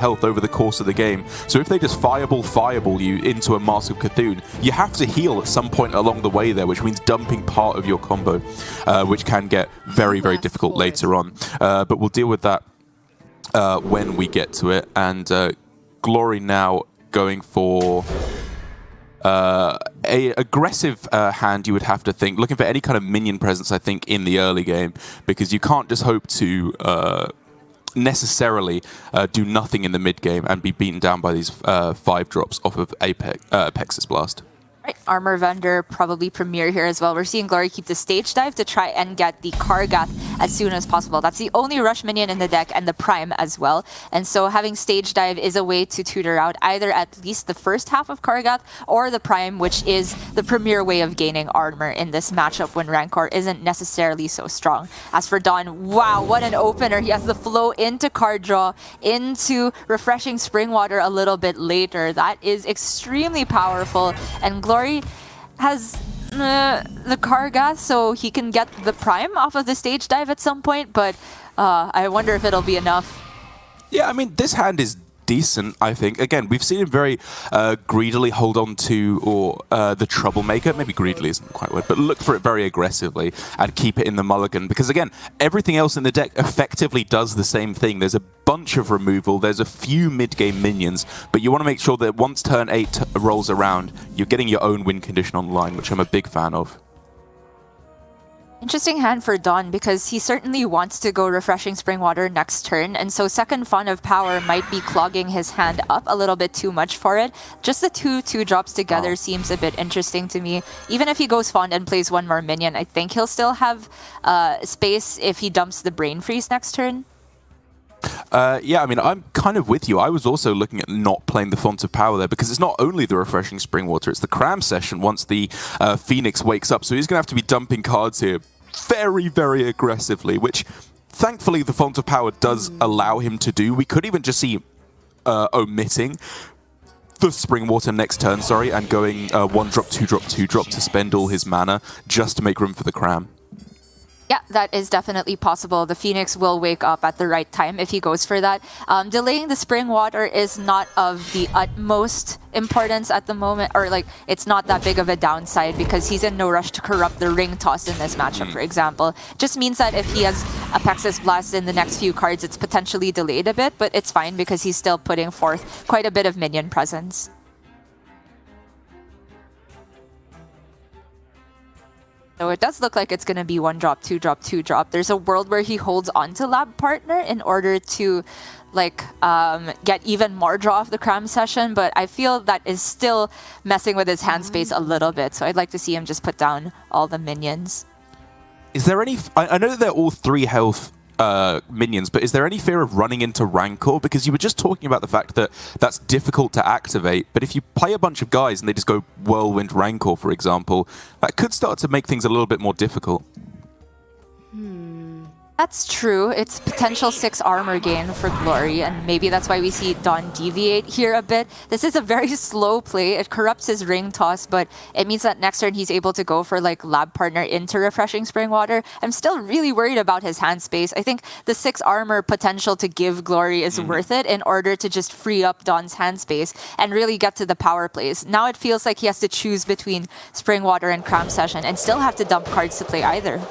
health over the course of the game. So if they just fireball you into a Mask of Cthulhu, you have to heal at some point along the way there, which means dumping part of your combo, which can get very, very difficult later on. But we'll deal with that when we get to it. And Glory now going for a aggressive hand, you would have to think, looking for any kind of minion presence, I think, in the early game, because you can't just hope to necessarily do nothing in the mid game and be beaten down by these 5 drops off of Apex's Blast. Right, Armor Vendor probably premier here as well. We're seeing Glory keep the stage dive to try and get the Kargath as soon as possible. That's the only rush minion in the deck, and the Prime as well. And so having stage dive is a way to tutor out either at least the first half of Kargath or the Prime, which is the premier way of gaining armor in this matchup when Rancor isn't necessarily so strong. As for DawN, wow, what an opener. He has the flow into card draw, into Refreshing Springwater a little bit later. That is extremely powerful, and Glory has the Kargath, so he can get the Prime off of the stage dive at some point, but I wonder if it'll be enough. Yeah, I mean, this hand is decent, I think. Again, we've seen him very greedily hold on to the Troublemaker. Maybe greedily isn't quite a word, but look for it very aggressively and keep it in the mulligan. Because again, everything else in the deck effectively does the same thing. There's a bunch of removal, there's a few mid-game minions, but you want to make sure that once turn 8 rolls around, you're getting your own win condition on the line, which I'm a big fan of. Interesting hand for DawN, because he certainly wants to go Refreshing Springwater next turn, and so second Font of Power might be clogging his hand up a little bit too much for it. Just the 2 drops together seems a bit interesting to me. Even if he goes Font and plays one more minion, I think he'll still have space if he dumps the Brain Freeze next turn. Yeah, I mean, I'm kind of with you. I was also looking at not playing the Font of Power there, because it's not only the Refreshing Springwater, it's the Cram Session once the Phoenix wakes up. So he's going to have to be dumping cards here very, very aggressively, which thankfully the Font of Power does allow him to do. We could even just see omitting the Springwater next turn, and going 1-drop, 2-drop, 2-drop to spend all his mana just to make room for the Cram. Yeah, that is definitely possible. The Phoenix will wake up at the right time if he goes for that. Delaying the Springwater is not of the utmost importance at the moment, or like it's not that big of a downside, because he's in no rush to corrupt the Ring Toss in this matchup, for example. Just means that if he has Apex's Blast in the next few cards, it's potentially delayed a bit, but it's fine because he's still putting forth quite a bit of minion presence. So it does look like it's going to be 1-drop, 2-drop, 2-drop. There's a world where he holds onto Lab Partner in order to like get even more draw off the Cram Session, but I feel that is still messing with his hand space a little bit. So I'd like to see him just put down all the minions. Is there any... I know that they're all 3 health minions, but is there any fear of running into Rancor? Because you were just talking about the fact that that's difficult to activate, but if you play a bunch of guys and they just go Whirlwind Rancor, for example, that could start to make things a little bit more difficult. That's true. It's potential 6 armor gain for Glory, and maybe that's why we see DawN deviate here a bit. This is a very slow play. It corrupts his Ring Toss, but it means that next turn he's able to go for like Lab Partner into Refreshing Springwater. I'm still really worried about his hand space. I think the 6 armor potential to give Glory is worth it in order to just free up DawN's hand space and really get to the power plays. Now it feels like he has to choose between Springwater and Cram Session and still have to dump cards to play either.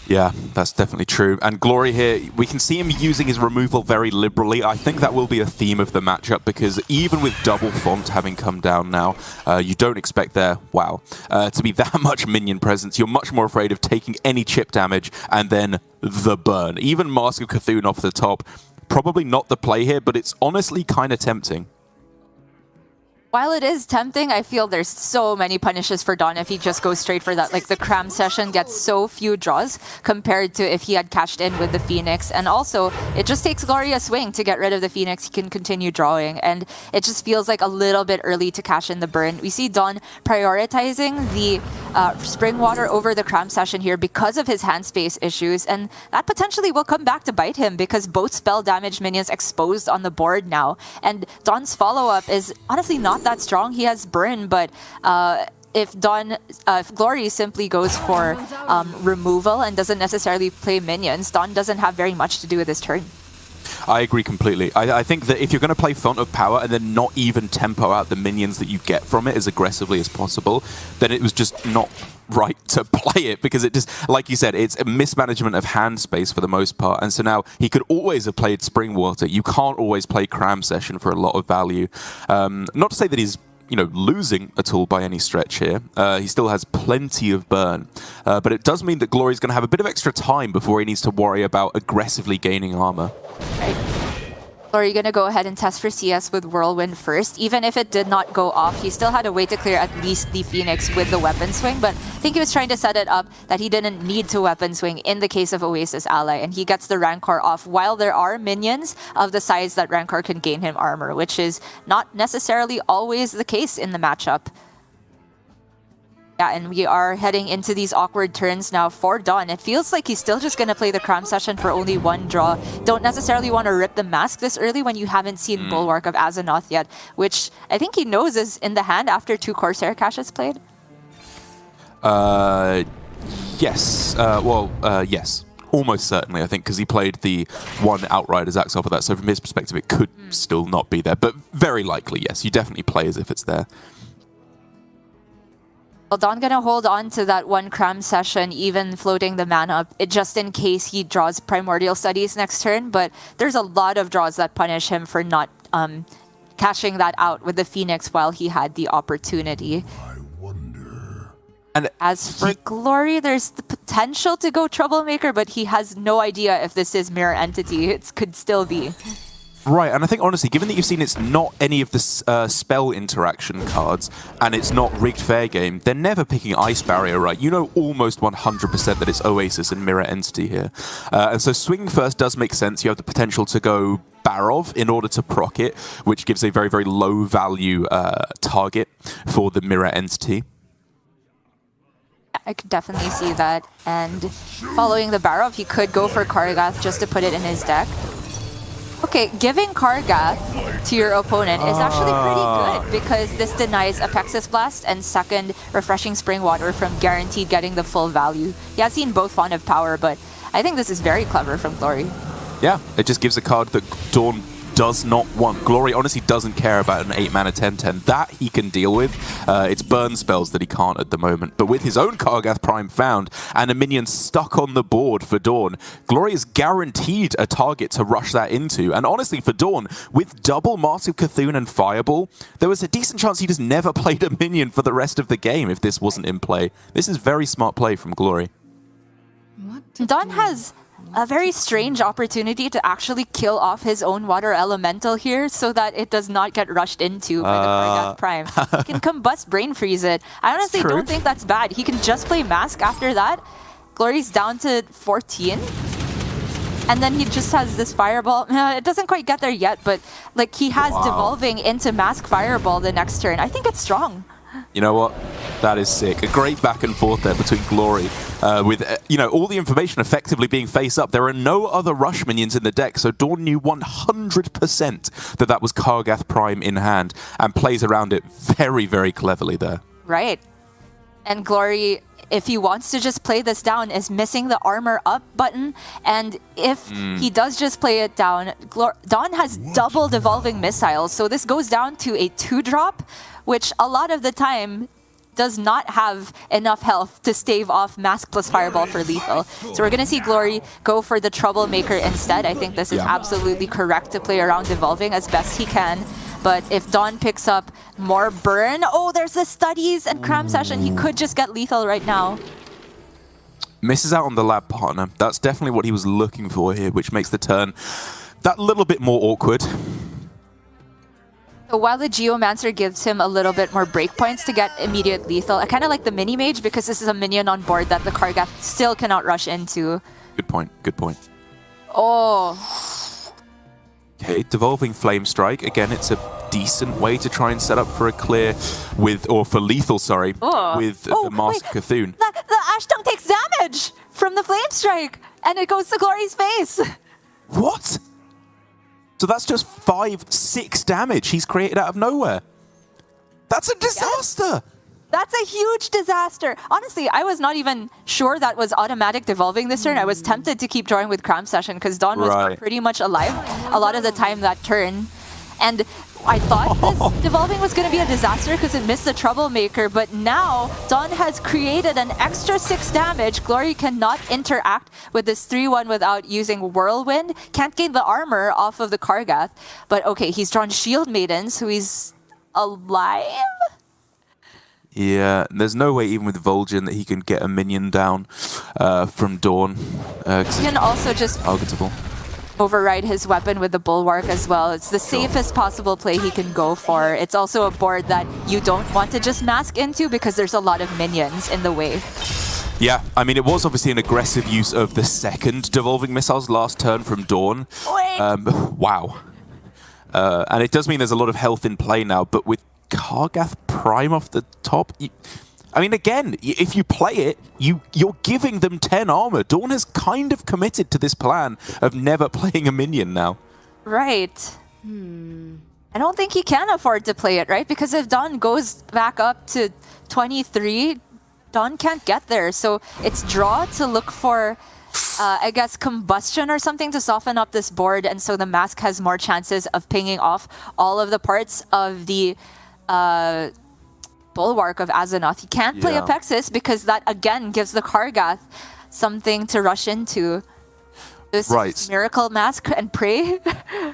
Yeah, that's definitely true. And Glory here, we can see him using his removal very liberally. I think that will be a theme of the matchup, because even with double Font having come down now, you don't expect there, to be that much minion presence. You're much more afraid of taking any chip damage and then the burn. Even Mask of Cthulhu off the top, probably not the play here, but it's honestly kind of tempting. While it is tempting, I feel there's so many punishes for DawN if he just goes straight for that. Like the Cram Session gets so few draws compared to if he had cashed in with the Phoenix. And also, it just takes Glory a swing to get rid of the Phoenix. He can continue drawing. And it just feels like a little bit early to cash in the burn. We see DawN prioritizing the Springwater over the Cram Session here because of his hand space issues. And that potentially will come back to bite him, because both spell damage minions exposed on the board now. And DawN's follow-up is honestly not that strong. He has burn, but if Glory simply goes for removal and doesn't necessarily play minions, DawN doesn't have very much to do with his turn. I agree completely. I think that if you're going to play Font of Power and then not even tempo out the minions that you get from it as aggressively as possible, then it was just not right to play it, because it just, like you said, it's a mismanagement of hand space for the most part. And so now he could always have played Springwater. You can't always play Cram Session for a lot of value. Not to say that he's losing at all by any stretch here. He still has plenty of burn. But it does mean that Glory's going to have a bit of extra time before he needs to worry about aggressively gaining armor. Right. Or are you going to go ahead and test for CS with Whirlwind first? Even if it did not go off, he still had a way to clear at least the Phoenix with the weapon swing. But I think he was trying to set it up that he didn't need to weapon swing in the case of Oasis Ally. And he gets the Rancor off while there are minions of the size that Rancor can gain him armor, which is not necessarily always the case in the matchup. Yeah, and we are heading into these awkward turns now for DawN. It feels like he's still just going to play the Cram Session for only one draw. Don't necessarily want to rip the mask this early when you haven't seen Bulwark of Azzinoth yet, which I think he knows is in the hand after 2 Corsair caches played. Yes. Yes. Almost certainly, I think, because he played the one Outriders axe off of that. So from his perspective, it could still not be there. But very likely, yes. You definitely play as if it's there. Well, DawN gonna hold on to that one Cram Session, even floating the mana, just in case he draws Primordial Studies next turn. But there's a lot of draws that punish him for not cashing that out with the Phoenix while he had the opportunity. And as for Glory, there's the potential to go Troublemaker, but he has no idea if this is Mirror Entity. It could still be. Right, and I think, honestly, given that you've seen it's not any of the spell interaction cards, and it's not Rigged Fair Game, they're never picking Ice Barrier, right? You know almost 100% that it's Oasis and Mirror Entity here. And so swinging first does make sense. You have the potential to go Barov in order to proc it, which gives a very, very low value target for the Mirror Entity. I could definitely see that. And following the Barov, he could go for Kargath just to put it in his deck. Okay, giving Kargath to your opponent is actually pretty good because this denies Apexis Blast and second Refreshing Spring Water from guaranteed getting the full value. He has seen both Font of Power, but I think this is very clever from Glory. Yeah, it just gives a card that DawN does not want. Glory honestly doesn't care about an 8-mana 10/10. That he can deal with. It's burn spells that he can't at the moment. But with his own Kargath Prime found and a minion stuck on the board for DawN, Glory is guaranteed a target to rush that into. And honestly, for DawN, with double Mask of Cthulhu and Fireball, there was a decent chance he just never played a minion for the rest of the game if this wasn't in play. This is very smart play from Glory. DawN has a very strange opportunity to actually kill off his own water elemental here so that it does not get rushed into by the Kargath Prime. He can combust Brain Freeze it. I honestly don't think that's bad. He can just play Mask after that. Glory's down to 14. And then he just has this Fireball. It doesn't quite get there yet, but like he has Devolving into Mask Fireball the next turn. I think it's strong. You know what? That is sick. A great back and forth there between Glory with, all the information effectively being face up. There are no other rush minions in the deck, so DawN knew 100% that that was Kargath Prime in hand and plays around it very, very cleverly there. Right. And Glory, if he wants to just play this down, is missing the armor up button. And if he does just play it down, DawN has double Devolving Missiles. So this goes down to a 2-drop, which a lot of the time does not have enough health to stave off Mask plus Fireball for lethal. So we're going to see Glory go for the Troublemaker instead. I think this is absolutely correct to play around Devolving as best he can. But if DawN picks up more burn, there's the Studies and Cram Session. He could just get lethal right now. Misses out on the lab partner. That's definitely what he was looking for here, which makes the turn that little bit more awkward. So while the Geomancer gives him a little bit more breakpoints to get immediate lethal, I kind of like the Mini-Mage because this is a minion on board that the Kargath still cannot rush into. Good point, good point. Okay, Devolving Flame Strike. Again, it's a decent way to try and set up for a clear with the Mask of Cthulhu. The Ash Tongue takes damage from the Flame Strike, and it goes to Glory's face. What? So that's just 5-6 damage he's created out of nowhere. That's a disaster. That's a huge disaster. Honestly, I was not even sure that was automatic devolving this turn. I was tempted to keep drawing with Cram Session because DawN was pretty much alive a lot of the time that turn. And I thought this devolving was going to be a disaster because it missed the Troublemaker, but now DawN has created an extra 6 damage. Glory cannot interact with this 3-1 without using Whirlwind. Can't gain the armor off of the Kargath. But okay, he's drawn Shield Maiden, so he's alive? Yeah, there's no way even with Vol'jin that he can get a minion down from DawN. He can also just targetable. Override his weapon with the Bulwark as well. It's the safest possible play he can go for. It's also a board that you don't want to just mask into because there's a lot of minions in the way. Yeah, I mean, it was obviously an aggressive use of the second Devolving Missiles last turn from DawN. Wow. And it does mean there's a lot of health in play now, but with Kargath Prime off the top, I mean, again, if you play it, you're giving them 10 armor. DawN has kind of committed to this plan of never playing a minion now. Right. I don't think he can afford to play it, right? Because if DawN goes back up to 23, DawN can't get there. So it's draw to look for, I guess, combustion or something to soften up this board. And so the mask has more chances of pinging off all of the parts of the Bulwark of Azzinoth. He can't play Apexis because that, again, gives the Kargath something to rush into. This Miracle Mask and Pray.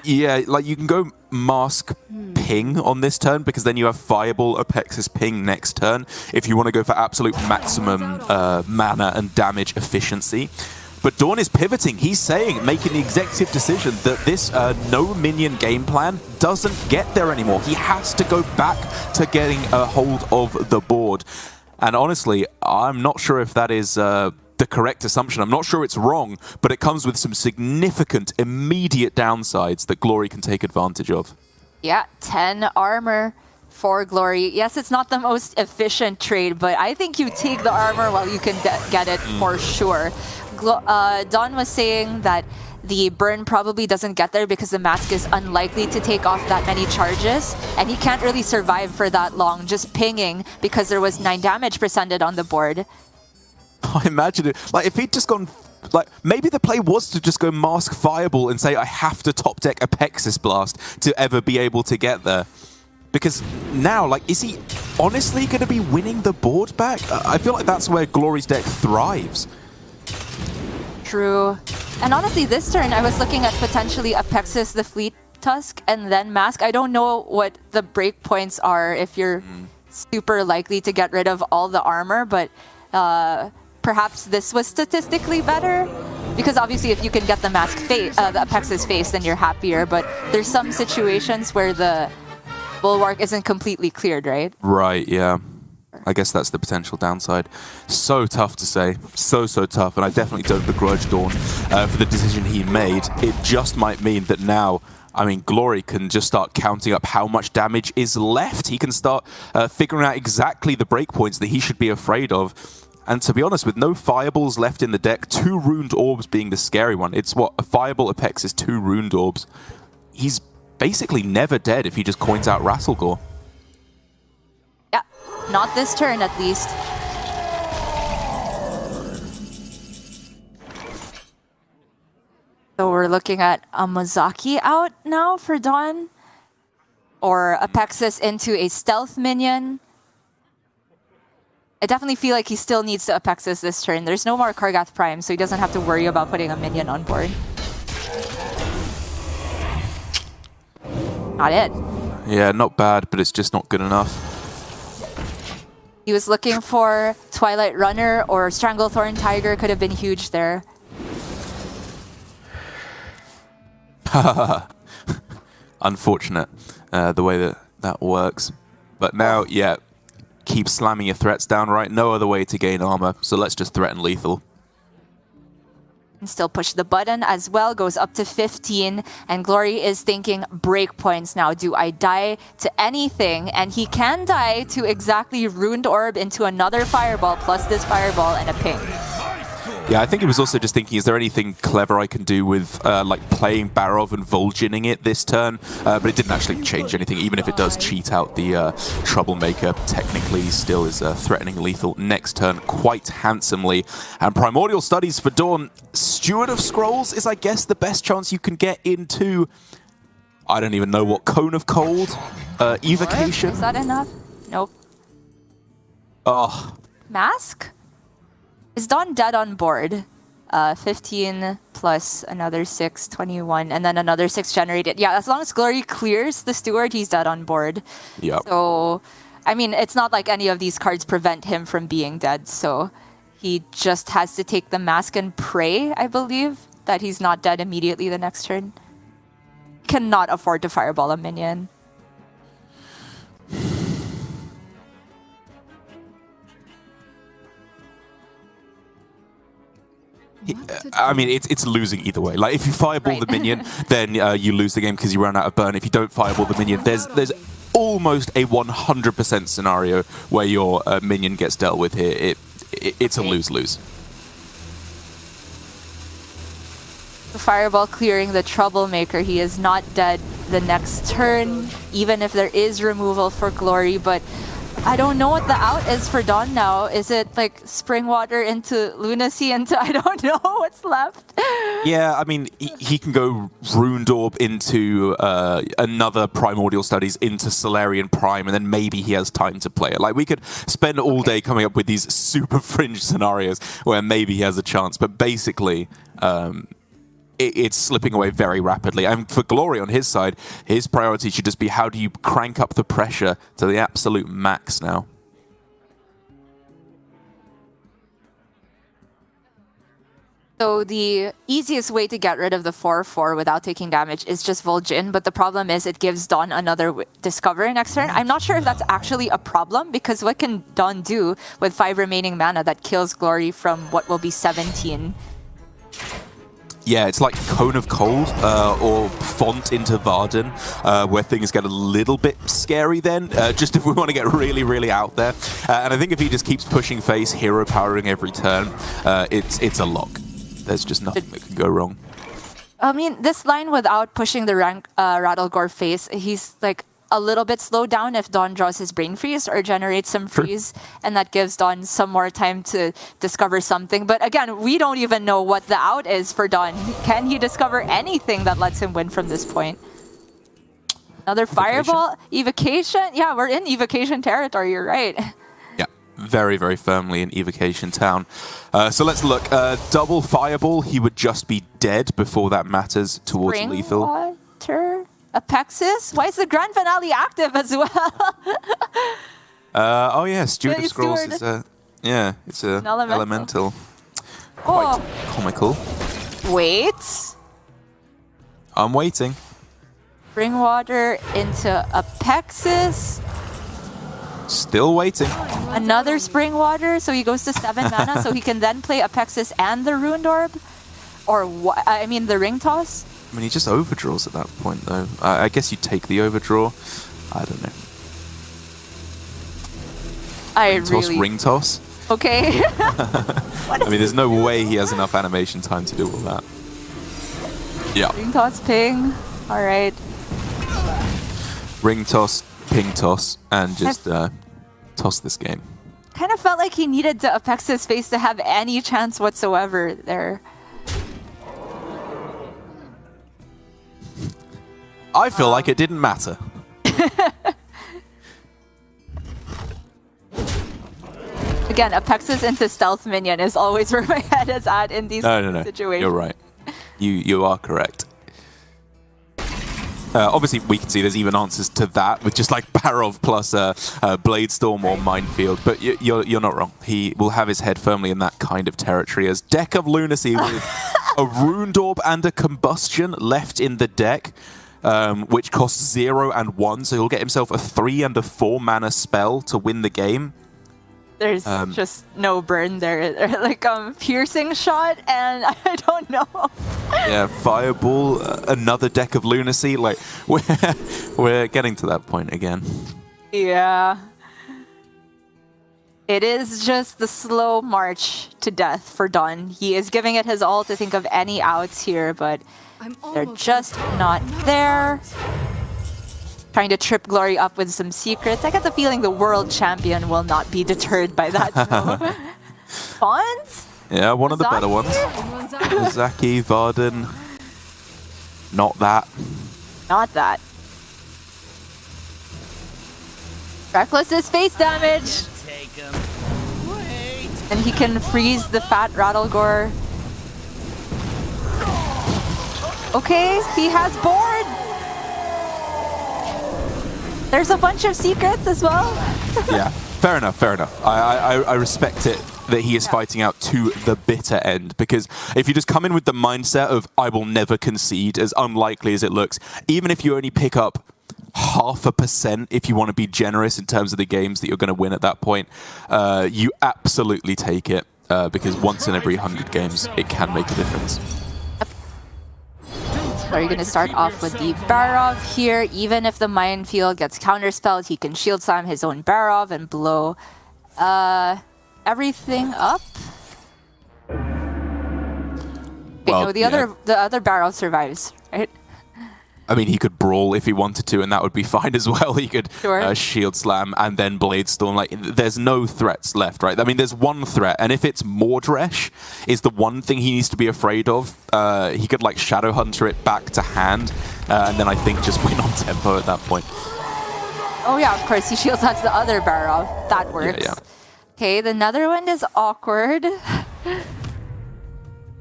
Yeah, like you can go Mask Ping on this turn because then you have Fireball Apexis Ping next turn if you want to go for absolute maximum mana and damage efficiency. But DawN is pivoting. He's saying, making the executive decision that this no minion game plan doesn't get there anymore. He has to go back to getting a hold of the board. And honestly, I'm not sure if that is the correct assumption. I'm not sure it's wrong, but it comes with some significant immediate downsides that Glory can take advantage of. Yeah, 10 armor for Glory. Yes, it's not the most efficient trade, but I think you take the armor while you can get it for sure. DawN was saying that the burn probably doesn't get there because the mask is unlikely to take off that many charges, and he can't really survive for that long just pinging because there was 9 damage presented on the board. I imagine it. Like, if he'd just gone... Like, maybe the play was to just go Mask Fireball and say, I have to top deck Apexis Blast to ever be able to get there. Because now, like, is he honestly going to be winning the board back? I feel like that's where Glory's deck thrives. True. And honestly, this turn, I was looking at potentially Apexis, the Fleet Tusk, and then Mask. I don't know what the breakpoints are if you're super likely to get rid of all the armor, but perhaps this was statistically better. Because obviously, if you can get the Mask face, the Apexis face, then you're happier. But there's some situations where the Bulwark isn't completely cleared, right? Right, yeah. I guess that's the potential downside. So tough to say. So tough. And I definitely don't begrudge DawN for the decision he made. It just might mean that now, I mean, Glory can just start counting up how much damage is left. He can start figuring out exactly the breakpoints that he should be afraid of. And to be honest, with no Fireballs left in the deck, 2 Ruined Orbs being the scary one. It's what? A Fireball Apexis, 2 Ruined Orbs. He's basically never dead if he just coins out Rasselgore. Yeah, not this turn at least. So we're looking at a Mozaki out now for DawN. Or Apexis into a stealth minion. I definitely feel like he still needs to Apexis this turn. There's no more Kargath Prime, so he doesn't have to worry about putting a minion on board. Not it. Yeah, not bad, but it's just not good enough. He was looking for Twilight Runner or Stranglethorn Tiger. Could have been huge there. Unfortunate, the way that works. But now, yeah, keep slamming your threats down, right? No other way to gain armor, so let's just threaten lethal. And still push the button as well, goes up to 15, and Glory is thinking breakpoints now. Do I die to anything? And he can die to exactly Ruined Orb into another Fireball, plus this Fireball and a ping. Yeah, I think he was also just thinking, is there anything clever I can do with like playing Barov and Vol'jining it this turn? But it didn't actually change anything, even if it does cheat out the Troublemaker. Technically, still is threatening lethal next turn quite handsomely. And Primordial Studies for DawN. Steward of Scrolls is, I guess, the best chance you can get into, I don't even know what, Cone of Cold? Evocation? Is that enough? Nope. Oh. Mask? Is DawN dead on board? 15 plus another 6, 21, and then another 6 generated. Yeah, as long as Glory clears the Steward, he's dead on board. Yep. So, I mean, it's not like any of these cards prevent him from being dead, so he just has to take the Mask and pray, I believe, that he's not dead immediately the next turn. Cannot afford to fireball a minion. I mean, it's losing either way. Like, if you fireball the minion, then you lose the game because you run out of burn. If you don't fireball the minion, there's almost a 100% scenario where your minion gets dealt with here. It's a lose-lose. The fireball clearing the Troublemaker. He is not dead the next turn, even if there is removal for Glory, but I don't know what the out is for DawN now. Is it like Spring Water into Lunacy into I don't know what's left? Yeah, I mean, he can go Ruined Orb into another Primordial Studies into Solarian Prime, and then maybe he has time to play it. Like, we could spend all day coming up with these super fringe scenarios where maybe he has a chance, but basically it's slipping away very rapidly. And for Glory on his side, his priority should just be how do you crank up the pressure to the absolute max now. So the easiest way to get rid of the 4/4 without taking damage is just Vol'jin, but the problem is it gives DawN another Discover next turn. I'm not sure if that's actually a problem, because what can DawN do with 5 remaining mana that kills Glory from what will be 17? Yeah, it's like Cone of Cold or Font into Varden, where things get a little bit scary then, just if we want to get really, really out there. And I think if he just keeps pushing face, hero powering every turn, it's a lock. There's just nothing that can go wrong. I mean, this line without pushing the Rattlegore face, he's like a little bit slowed down if DawN draws his Brain Freeze or generates some freeze, and that gives DawN some more time to discover something. But again, we don't even know what the out is for DawN. Can he discover anything that lets him win from this point? Another Fireball? Evocation? Yeah, we're in Evocation territory, you're right. Yeah, very, very firmly in Evocation town. So let's look. Double Fireball, he would just be dead before that matters towards Spring lethal. Water? Apexis? Why is the Grand Finale active as well? Oh yeah, Steward of Yeah, Scrolls Steward. is it's an elemental. Oh, Quite comical. wait. I'm waiting. Spring Water into Apexis. Still waiting. Another Spring Water, so he goes to 7 mana, so he can then play Apexis and the Ruined Orb? Or what? I mean, the Ring Toss? I mean, he just overdraws at that point, though. I guess you take the overdraw. I don't know. Ring toss. Okay. I mean, there's no way he has enough animation time to do all that. Yeah. Ring Toss, ping. All right. Ring toss, ping toss, and just toss this game. Kind of felt like he needed the Apexis face to have any chance whatsoever there. I feel like it didn't matter. Again, Apexis into Stealth Minion is always where my head is at in these situations. You're right. You are correct. Obviously, we can see there's even answers to that with just like Barov plus Blade Storm or Minefield, but you're not wrong. He will have his head firmly in that kind of territory as Deck of Lunacy with a Ruined Orb and a Combustion left in the deck, which costs 0 and 1, so he'll get himself a 3 and a 4 mana spell to win the game. There's just no burn there. Like piercing shot, and I don't know. Yeah, Fireball, another Deck of Lunacy. Like we're getting to that point again. Yeah. It is just the slow march to death for DawN. He is giving it his all to think of any outs here, but they're just not there. Trying to trip Glory up with some secrets. I get the feeling the world champion will not be deterred by that. Fawns? Yeah, one of the better ones. Zaki, Varden. Not that. Not that. Reckless is face damage. And he can freeze the fat Rattlegore. Okay, he has board. There's a bunch of secrets as well. Yeah, fair enough, fair enough. I respect it that he is fighting out to the bitter end, because if you just come in with the mindset of I will never concede, as unlikely as it looks, even if you only pick up 0.5%, if you want to be generous in terms of the games that you're going to win at that point, you absolutely take it, because once in every 100 games, it can make a difference. So you're going to start off with the Barov here. Even if the minefield gets counterspelled, he can shield slam his own Barov and blow everything up. Wait, Well, no, the other Barov survives, right? I mean, he could brawl if he wanted to, and that would be fine as well. He could shield slam and then blade storm. Like, there's no threats left, right? I mean, there's one threat, and if it's Mordresh is the one thing he needs to be afraid of, he could like Shadow Hunter it back to hand, and then I think just win on tempo at that point. Oh yeah, of course, he shields out the other Barov. That works. Yeah. Okay, the Netherwind is awkward.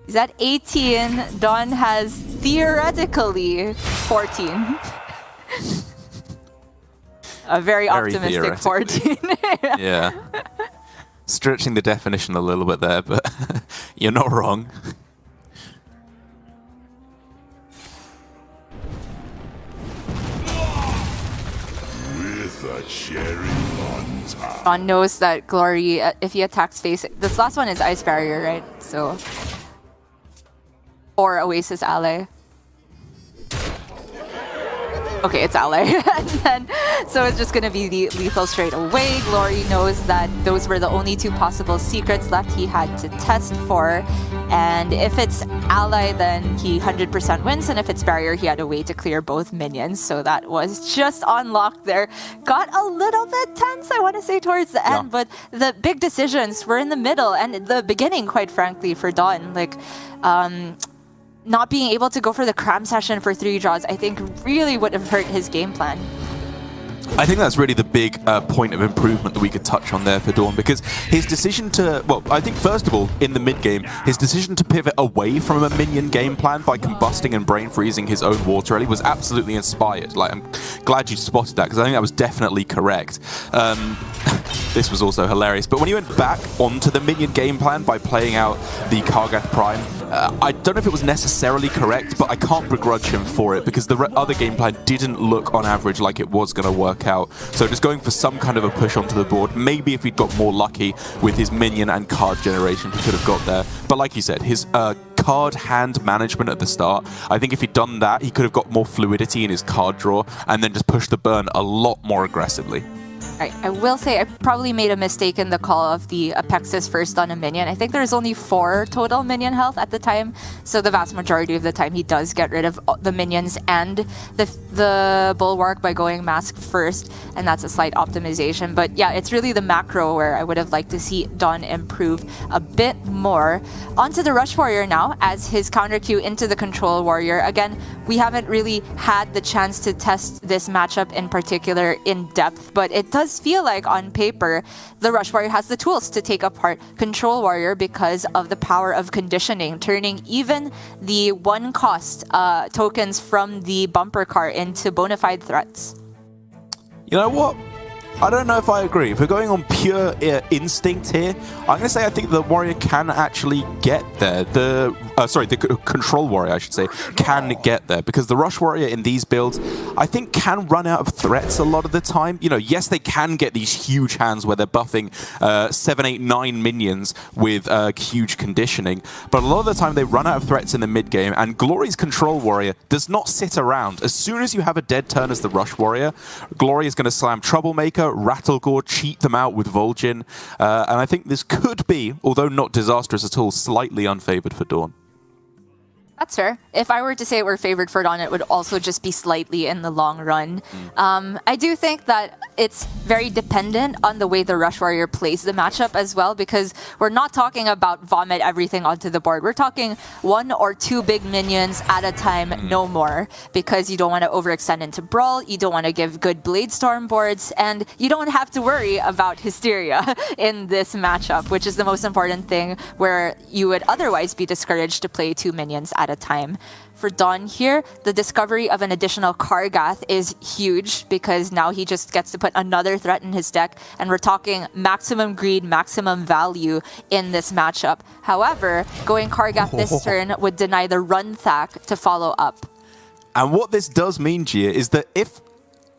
He's at 18. DawN has theoretically 14. A very optimistic 14. Yeah. Stretching the definition a little bit there, but you're not wrong. With a cherry on top. DawN knows that Glory, if he attacks face... This last one is Ice Barrier, right? So... Or Oasis Ally. Okay, it's Ally. And then, so it's just going to be the lethal straight away. Glory knows that those were the only two possible secrets left he had to test for. And if it's Ally, then he 100% wins. And if it's Barrier, he had a way to clear both minions. So that was just unlocked there. Got a little bit tense, I want to say, towards the end. But the big decisions were in the middle and the beginning, quite frankly, for DawN. Like, not being able to go for the cram session for 3 draws, I think really would have hurt his game plan. I think that's really the big point of improvement that we could touch on there for DawN, because his decision to, well, I think first of all, in the mid-game, his decision to pivot away from a minion game plan by combusting and brain freezing his own water rally was absolutely inspired. Like, I'm glad you spotted that, because I think that was definitely correct. This was also hilarious. But when he went back onto the minion game plan by playing out the Kargath Prime, I don't know if it was necessarily correct, but I can't begrudge him for it, because the other game plan didn't look on average like it was going to work out. So just going for some kind of a push onto the board. Maybe if he'd got more lucky with his minion and card generation, he could have got there. But like you said, his card hand management at the start, I think if he'd done that, he could have got more fluidity in his card draw and then just pushed the burn a lot more aggressively. I will say I probably made a mistake in the call of the Apexis first on a minion. I think there's only 4 total minion health at the time, so the vast majority of the time he does get rid of the minions and the Bulwark by going Mask first, and that's a slight optimization. But yeah, it's really the macro where I would have liked to see DawN improve a bit more. Onto the Rush Warrior now, as his counter Q into the Control Warrior. Again, we haven't really had the chance to test this matchup in particular in depth, but it does feel like on paper the Rush Warrior has the tools to take apart Control Warrior because of the power of conditioning, turning even the 1 cost tokens from the bumper car into bona fide threats. You know what? I don't know if I agree. If we're going on pure instinct here, I'm going to say I think the Warrior can actually get there. The sorry, the Control Warrior, I should say, can get there. Because the Rush Warrior in these builds, I think, can run out of threats a lot of the time. You know, yes, they can get these huge hands where they're buffing 7, 8, 9 minions with huge conditioning, but a lot of the time they run out of threats in the mid-game, and Glory's Control Warrior does not sit around. As soon as you have a dead turn as the Rush Warrior, Glory is going to slam Troublemaker, Rattlegore, cheat them out with Vol'jin, and I think this could be, although not disastrous at all, slightly unfavored for DawN. That's fair. If I were to say it were favored for DawN, it would also just be slightly in the long run. I do think that it's very dependent on the way the Rush Warrior plays the matchup as well, because we're not talking about vomit everything onto the board. We're talking 1 or 2 big minions at a time, no more, because you don't want to overextend into Brawl, you don't want to give good Blade Storm boards, and you don't have to worry about Hysteria in this matchup, which is the most important thing, where you would otherwise be discouraged to play 2 minions at a time. For DawN here, the discovery of an additional Kargath is huge, because now he just gets to put another threat in his deck, and we're talking maximum greed, maximum value in this matchup. However, going Kargath this turn would deny the run Thak to follow up. And what this does mean, Gia, is that if...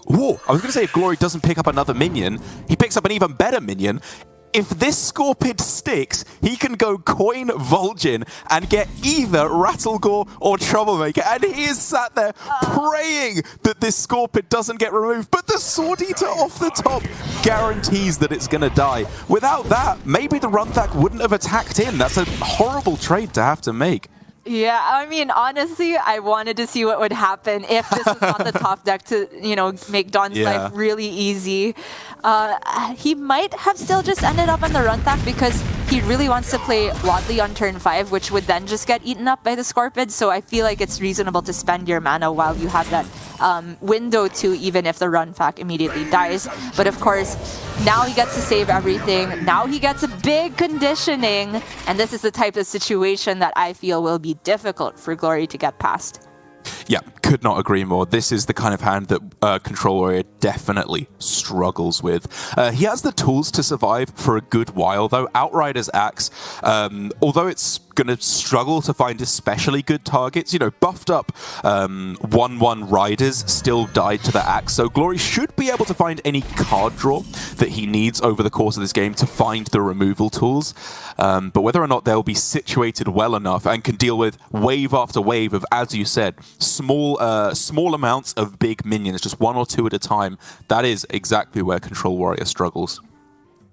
Whoa, I was going to say if Glory doesn't pick up another minion, he picks up an even better minion. If this Scorpid sticks, he can go coin Vol'jin and get either Rattlegore or Troublemaker. And he is sat there praying that this Scorpid doesn't get removed. But the Sword Eater off the top guarantees that it's going to die. Without that, maybe the Runthak wouldn't have attacked in. That's a horrible trade to have to make. Yeah, I mean, honestly, I wanted to see what would happen if this was not the top deck to, you know, make DawN's life really easy. He might have still just ended up on the Runthak because he really wants to play Wadley on turn 5, which would then just get eaten up by the Scorpid. So I feel like it's reasonable to spend your mana while you have that window to, even if the Runthak immediately dies. But of course, now he gets to save everything. Now he gets a big conditioning. And this is the type of situation that I feel will be difficult for Glory to get past. Yeah, could not agree more. This is the kind of hand that Control Warrior definitely struggles with. He has the tools to survive for a good while, though. Outrider's Axe, although it's going to struggle to find especially good targets, you know, buffed up 1/1 Riders still died to the Axe, so Glory should be able to find any card draw that he needs over the course of this game to find the removal tools. But whether or not they'll be situated well enough and can deal with wave after wave of, as you said, small amounts of big minions, just 1 or 2 at a time, that is exactly where Control Warrior struggles.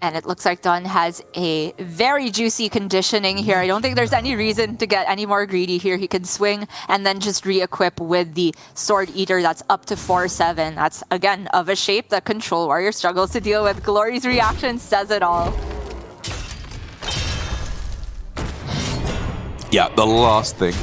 And it looks like DawN has a very juicy conditioning here. I don't think there's any reason to get any more greedy here. He can swing and then just re-equip with the Sword Eater that's up to 4/7. That's, again, of a shape that Control Warrior struggles to deal with. Glory's reaction says it all. Yeah, the last thing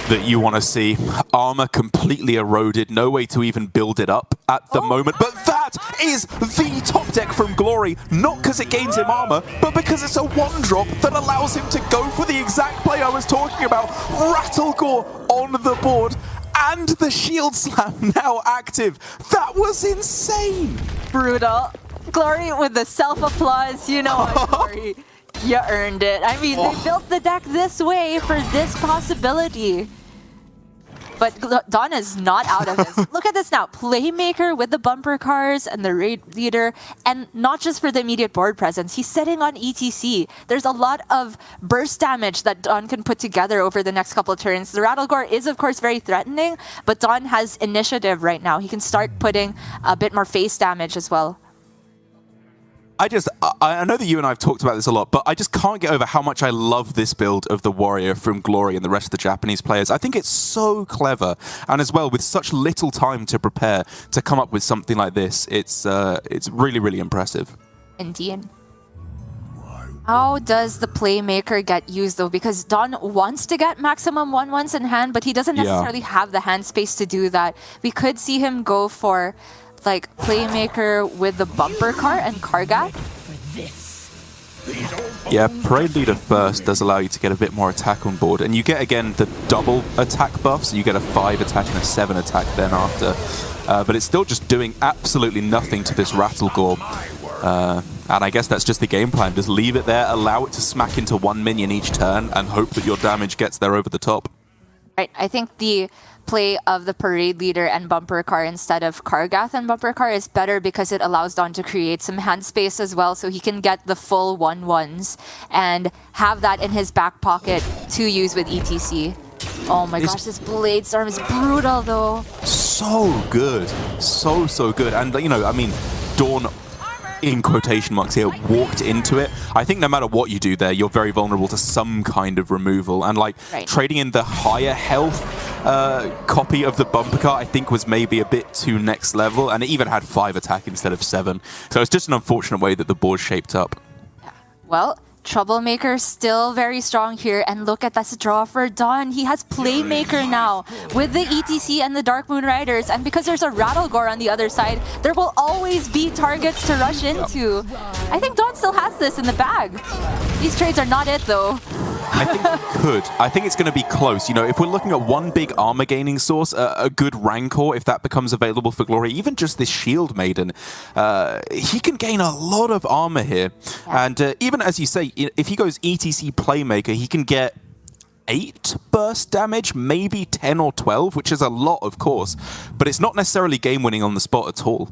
that you want to see. Armor completely eroded, no way to even build it up at the moment. But that is the top deck from Glory, not because it gains him armor, but because it's a 1-drop that allows him to go for the exact play I was talking about. Rattlegore on the board, and the Shield Slam now active. That was insane! Brutal. Glory with the self-applause, you know what, Glory. You earned it. I mean, they built the deck this way for this possibility. But DawN is not out of this. Look at this now. Playmaker with the bumper cars and the raid leader. And not just for the immediate board presence. He's sitting on ETC. There's a lot of burst damage that DawN can put together over the next couple of turns. The Rattlegore is, of course, very threatening. But DawN has initiative right now. He can start putting a bit more face damage as well. I know that you and I have talked about this a lot, but I just can't get over how much I love this build of the Warrior from Glory and the rest of the Japanese players. I think it's so clever, and as well, with such little time to prepare to come up with something like this, it's really, really impressive. Indeed. How does the Playmaker get used, though? Because DawN wants to get maximum 1/1s in hand, but he doesn't necessarily have the hand space to do that. We could see him go for like Playmaker with the bumper car and Kargath. Yeah, Parade Leader first does allow you to get a bit more attack on board, and you get again the double attack buff, so you get a 5 attack and a 7 attack then after. But it's still just doing absolutely nothing to this Rattlegore. And I guess that's just the game plan. Just leave it there, allow it to smack into 1 minion each turn, and hope that your damage gets there over the top. Right. I think the play of the Parade Leader and Bumper Car instead of Kargath and Bumper Car is better because it allows DawN to create some hand space as well, so he can get the full 1/1s and have that in his back pocket to use with ETC. Oh my gosh, this Blade Storm is brutal though. So good. So good. And, you know, I mean, DawN, in quotation marks here, walked into it. I think no matter what you do there, you're very vulnerable to some kind of removal. And, like, trading in the higher health copy of the Bumper Car, I think, was maybe a bit too next level. And it even had 5 attack instead of 7. So it's just an unfortunate way that the board shaped up. Well, Troublemaker still very strong here, and look at this draw for DawN. He has Playmaker now with the ETC and the Dark Moon Riders, and because there's a Rattlegore on the other side, there will always be targets to rush into. I think DawN still has this in the bag. These trades are not it though. I think it could. I think it's going to be close. You know, if we're looking at one big armor gaining source, a good Rancor, if that becomes available for Glory, even just this Shield Maiden, he can gain a lot of armor here. Yeah. And even as you say, if he goes ETC Playmaker, he can get 8 burst damage, maybe 10 or 12, which is a lot, of course. But it's not necessarily game-winning on the spot at all.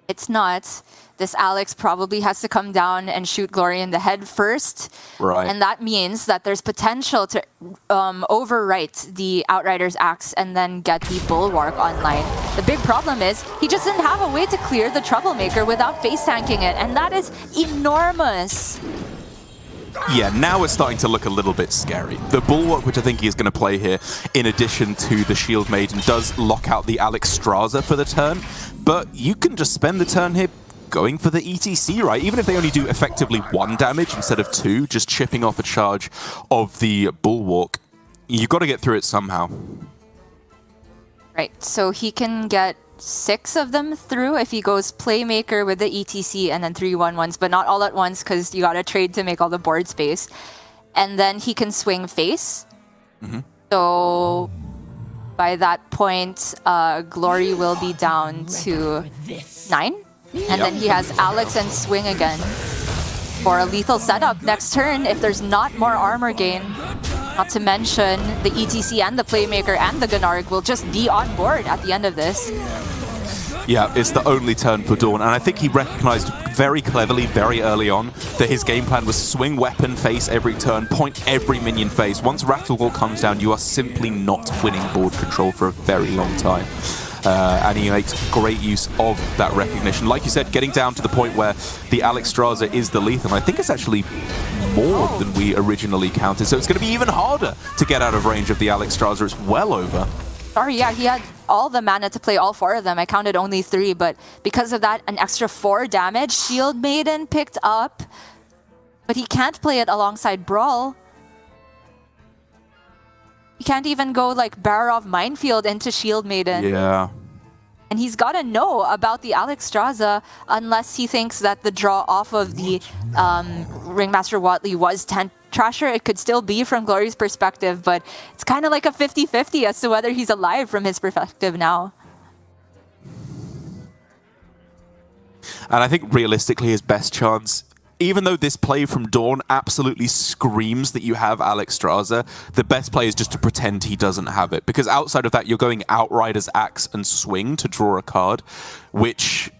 It's not. This Alex probably has to come down and shoot Glory in the head first. Right. And that means that there's potential to overwrite the Outrider's Axe and then get the Bulwark online. The big problem is he just didn't have a way to clear the Troublemaker without face tanking it, and that is enormous. Yeah, now it's starting to look a little bit scary. The Bulwark, which I think he is going to play here, in addition to the Shield Maiden, does lock out the Alexstrasza for the turn, but you can just spend the turn here going for the ETC, right? Even if they only do effectively 1 damage instead of 2, just chipping off a charge of the Bulwark, you've got to get through it somehow. Right, so he can get 6 of them through if he goes Playmaker with the ETC and then 3 1/1s, but not all at once because you got to trade to make all the board space. And then he can swing face. So by that point, Glory will be down to 9. And then he has Alex and swing again for a lethal setup next turn if there's not more armor gain. Not to mention the ETC and the Playmaker and the Gunarg will just be on board at the end of this. Yeah, it's the only turn for DawN, and I think he recognized very cleverly, very early on, that his game plan was swing weapon face every turn, point every minion face. Once Rattlegore comes down, you are simply not winning board control for a very long time. And he makes great use of that recognition. Like you said, getting down to the point where the Alexstrasza is the lethal. I think it's actually more than we originally counted, so it's going to be even harder to get out of range of the Alexstrasza. It's well over. Sorry, yeah, he had all the mana to play all 4 of them. I counted only 3, but because of that, an extra 4 damage. Shield Maiden picked up, but he can't play it alongside Brawl. He can't even go like Barov Minefield into Shield Maiden. Yeah. And he's got to know about the Alexstrasza unless he thinks that the draw off of the Ringmaster Watley was Tent Trasher. It could still be from Glory's perspective, but it's kind of like a 50-50 as to whether he's alive from his perspective now. And I think realistically his best chance, even though this play from DawN absolutely screams that you have Alexstrasza, the best play is just to pretend he doesn't have it. Because outside of that, you're going Outrider's Axe and Swing to draw a card, which,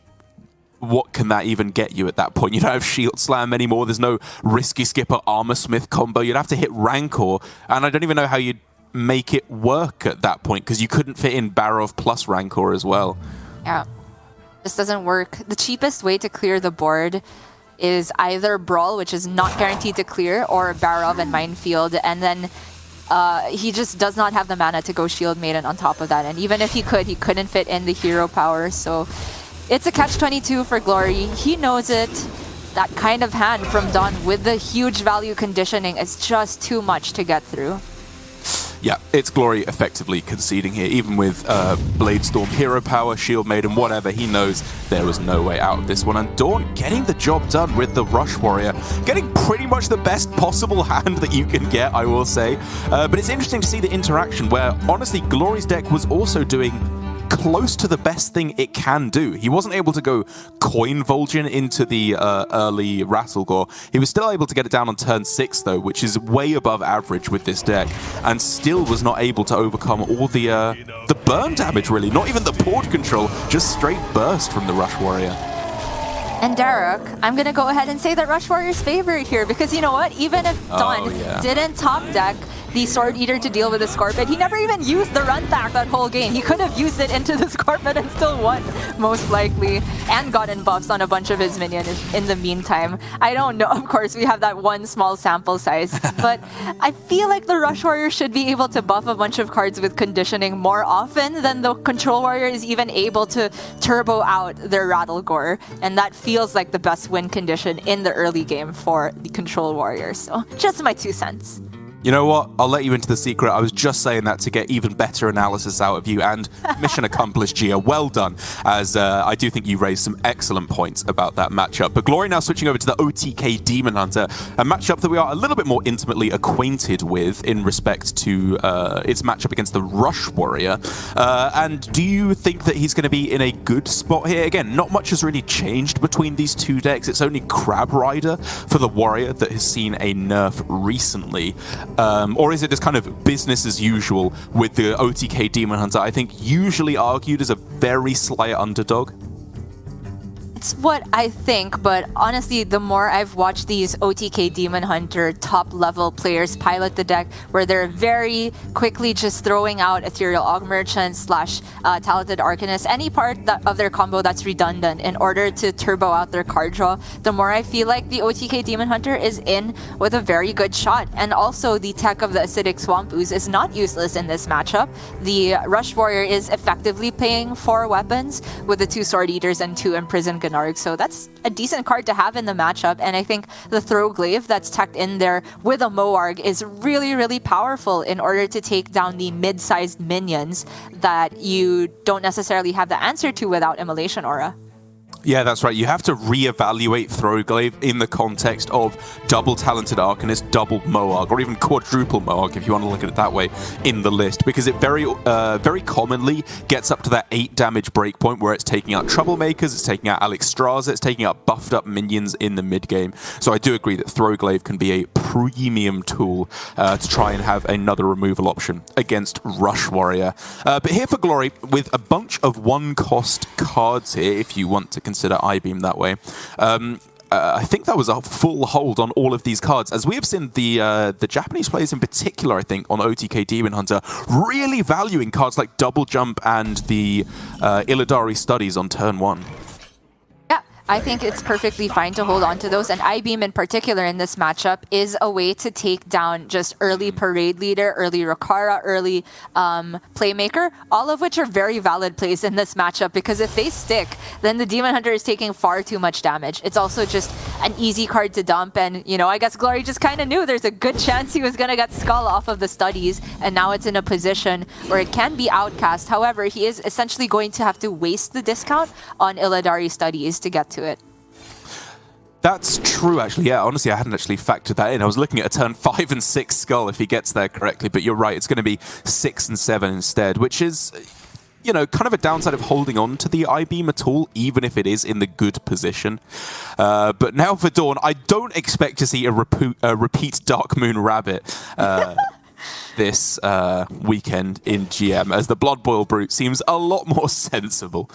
what can that even get you at that point? You don't have Shield Slam anymore. There's no Risky Skipper Armor Smith combo. You'd have to hit Rancor, and I don't even know how you'd make it work at that point, because you couldn't fit in Barov plus Rancor as well. Yeah, this doesn't work. The cheapest way to clear the board is either Brawl, which is not guaranteed to clear, or Barov and Minefield, and then he just does not have the mana to go Shield Maiden on top of that. And even if he could, he couldn't fit in the hero power, so it's a catch-22 for Glory. He knows it. That kind of hand from DawN with the huge value conditioning is just too much to get through. Yeah, it's Glory effectively conceding here, even with Blade Storm, Hero Power, Shield Maiden, whatever. He knows there was no way out of this one. And DawN getting the job done with the Rush Warrior, getting pretty much the best possible hand that you can get, I will say. But it's interesting to see the interaction where, honestly, Glory's deck was also doing close to the best thing it can do. He wasn't able to go coin Vol'jin into the early Rattlegore. He was still able to get it down on turn 6 though, which is way above average with this deck, and still was not able to overcome all the burn damage really. Not even the port control, just straight burst from the Rush Warrior. And Derek, I'm going to go ahead and say that Rush Warrior's favorite here, because you know what? Even if DawN didn't top deck the Sword Eater to deal with the Scorpion, he never even used the run back that whole game. He could have used it into the Scorpion and still won, most likely, and gotten buffs on a bunch of his minions in the meantime. I don't know, of course, we have that one small sample size, but I feel like the Rush Warrior should be able to buff a bunch of cards with conditioning more often than the Control Warrior is even able to turbo out their Rattlegore, and that feels like the best win condition in the early game for the Control Warrior. So, just my 2 cents. You know what? I'll let you into the secret. I was just saying that to get even better analysis out of you, and mission accomplished, Gia. Well done, as I do think you raised some excellent points about that matchup. But Glory now switching over to the OTK Demon Hunter, a matchup that we are a little bit more intimately acquainted with in respect to its matchup against the Rush Warrior. And do you think that he's going to be in a good spot here? Again, not much has really changed between these two decks. It's only Crab Rider for the Warrior that has seen a nerf recently. Or is it just kind of business as usual with the OTK Demon Hunter? I think usually argued as a very slight underdog. It's what I think, but honestly, the more I've watched these OTK Demon Hunter top-level players pilot the deck, where they're very quickly just throwing out Ethereal Aug Merchant / Talented Arcanist, any part of their combo that's redundant in order to turbo out their card draw, the more I feel like the OTK Demon Hunter is in with a very good shot. And also, the tech of the Acidic Swamp Ooze is not useless in this matchup. The Rush Warrior is effectively playing 4 weapons with the 2 Sword Eaters and 2 Imprisoned Gnar. So that's a decent card to have in the matchup, and I think the Throwglaive that's tucked in there with a Moarg is really, really powerful in order to take down the mid-sized minions that you don't necessarily have the answer to without Immolation Aura. Yeah, that's right. You have to reevaluate Throwglaive in the context of double Talented Arcanist, double Moarg, or even quadruple Moarg, if you want to look at it that way, in the list, because it very commonly gets up to that 8 damage breakpoint where it's taking out Troublemakers, it's taking out Alexstrasza, it's taking out buffed up minions in the mid game. So I do agree that Throwglaive can be a premium tool to try and have another removal option against Rush Warrior. But here for Glory, with a bunch of 1-cost cards here, if you want to consider I-Beam that way. I think that was a full hold on all of these cards, as we have seen the Japanese players in particular, I think, on OTK Demon Hunter, really valuing cards like Double Jump and the Illidari Studies on turn 1. I think it's perfectly fine to hold on to those, and I-Beam in particular in this matchup is a way to take down just early Parade Leader, early Rakara, early Playmaker, all of which are very valid plays in this matchup, because if they stick, then the Demon Hunter is taking far too much damage. It's also just an easy card to dump, and you know, I guess Glory just kind of knew there's a good chance he was going to get Skull off of the Studies, and now it's in a position where it can be outcast. However, he is essentially going to have to waste the discount on Illidari Studies to get to it. That's true, actually. Yeah, honestly, I hadn't actually factored that in. I was looking at a turn 5 and 6 Skull if he gets there correctly, but you're right, it's going to be 6 and 7 instead, which is, you know, kind of a downside of holding on to the I-Beam at all, even if it is in the good position. But now for DawN, I don't expect to see a repeat Dark Moon Rabbit this weekend in GM, as the Blood Boil Brute seems a lot more sensible.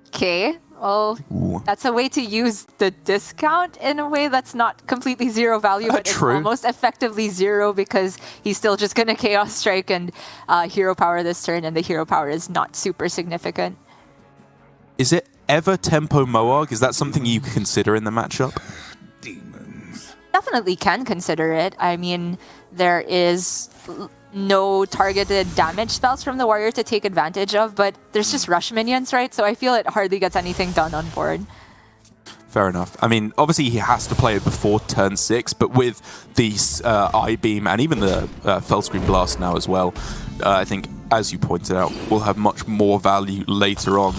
Okay, well, that's a way to use the discount in a way that's not completely zero value, but it's almost effectively zero, because he's still just going to Chaos Strike and Hero Power this turn, and the Hero Power is not super significant. Is it ever Tempo Moarg? Is that something you consider in the matchup? Demons. Definitely can consider it. I mean, there is no targeted damage spells from the Warrior to take advantage of, but there's just rush minions, right? So I feel it hardly gets anything done on board. Fair enough. I mean, obviously he has to play it before turn 6, but with these I-Beam and even the Fellscreen Blast now as well, I think, as you pointed out, will have much more value later on.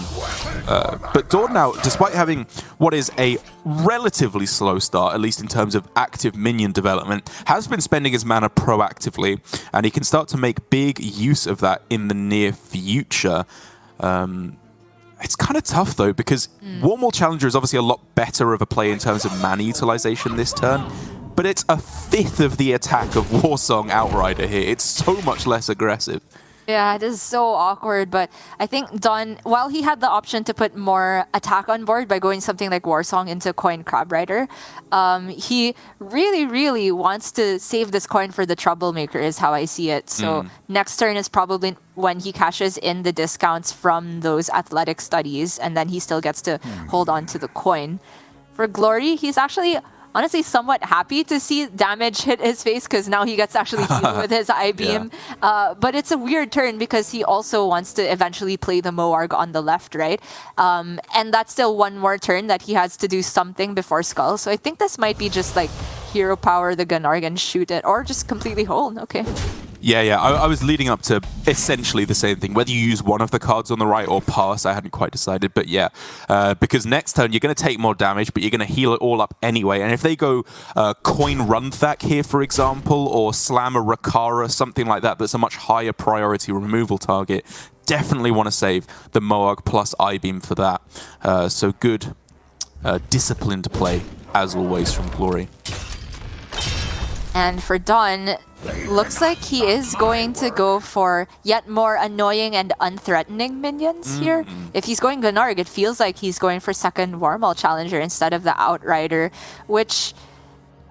But DawN now, despite having what is a relatively slow start, at least in terms of active minion development, has been spending his mana proactively, and he can start to make big use of that in the near future. It's kind of tough, though, because Warmaul Challenger is obviously a lot better of a play in terms of mana utilization this turn, but it's a fifth of the attack of Warsong Outrider here. It's so much less aggressive. Yeah, it is so awkward, but I think DawN, while he had the option to put more attack on board by going something like Warsong into Coin Crab Rider, he really wants to save this coin for the Troublemaker is how I see it. So next turn is probably when he cashes in the discounts from those athletic studies, and then he still gets to hold on to the coin. For Glory, he's actually honestly somewhat happy to see damage hit his face because now he gets to actually heal with his I-Beam. But it's a weird turn because he also wants to eventually play the Moarg on the left, right? And that's still one more turn that he has to do something before Skull. So I think this might be just like hero power the Gunarg and shoot it, or just completely hold. Okay. Yeah. I was leading up to essentially the same thing. Whether you use one of the cards on the right or pass, I hadn't quite decided. But yeah, because next turn you're going to take more damage, but you're going to heal it all up anyway. And if they go Coin Runthak here, for example, or Slam a Rakara, something like that, that's a much higher priority removal target, definitely want to save the Moarg plus I-Beam for that. So good, disciplined play, as always, from Glory. And for DawN, looks like he is going to go for yet more annoying and unthreatening minions here. If he's going Gunarg, it feels like he's going for second Warmaul Challenger instead of the Outrider, which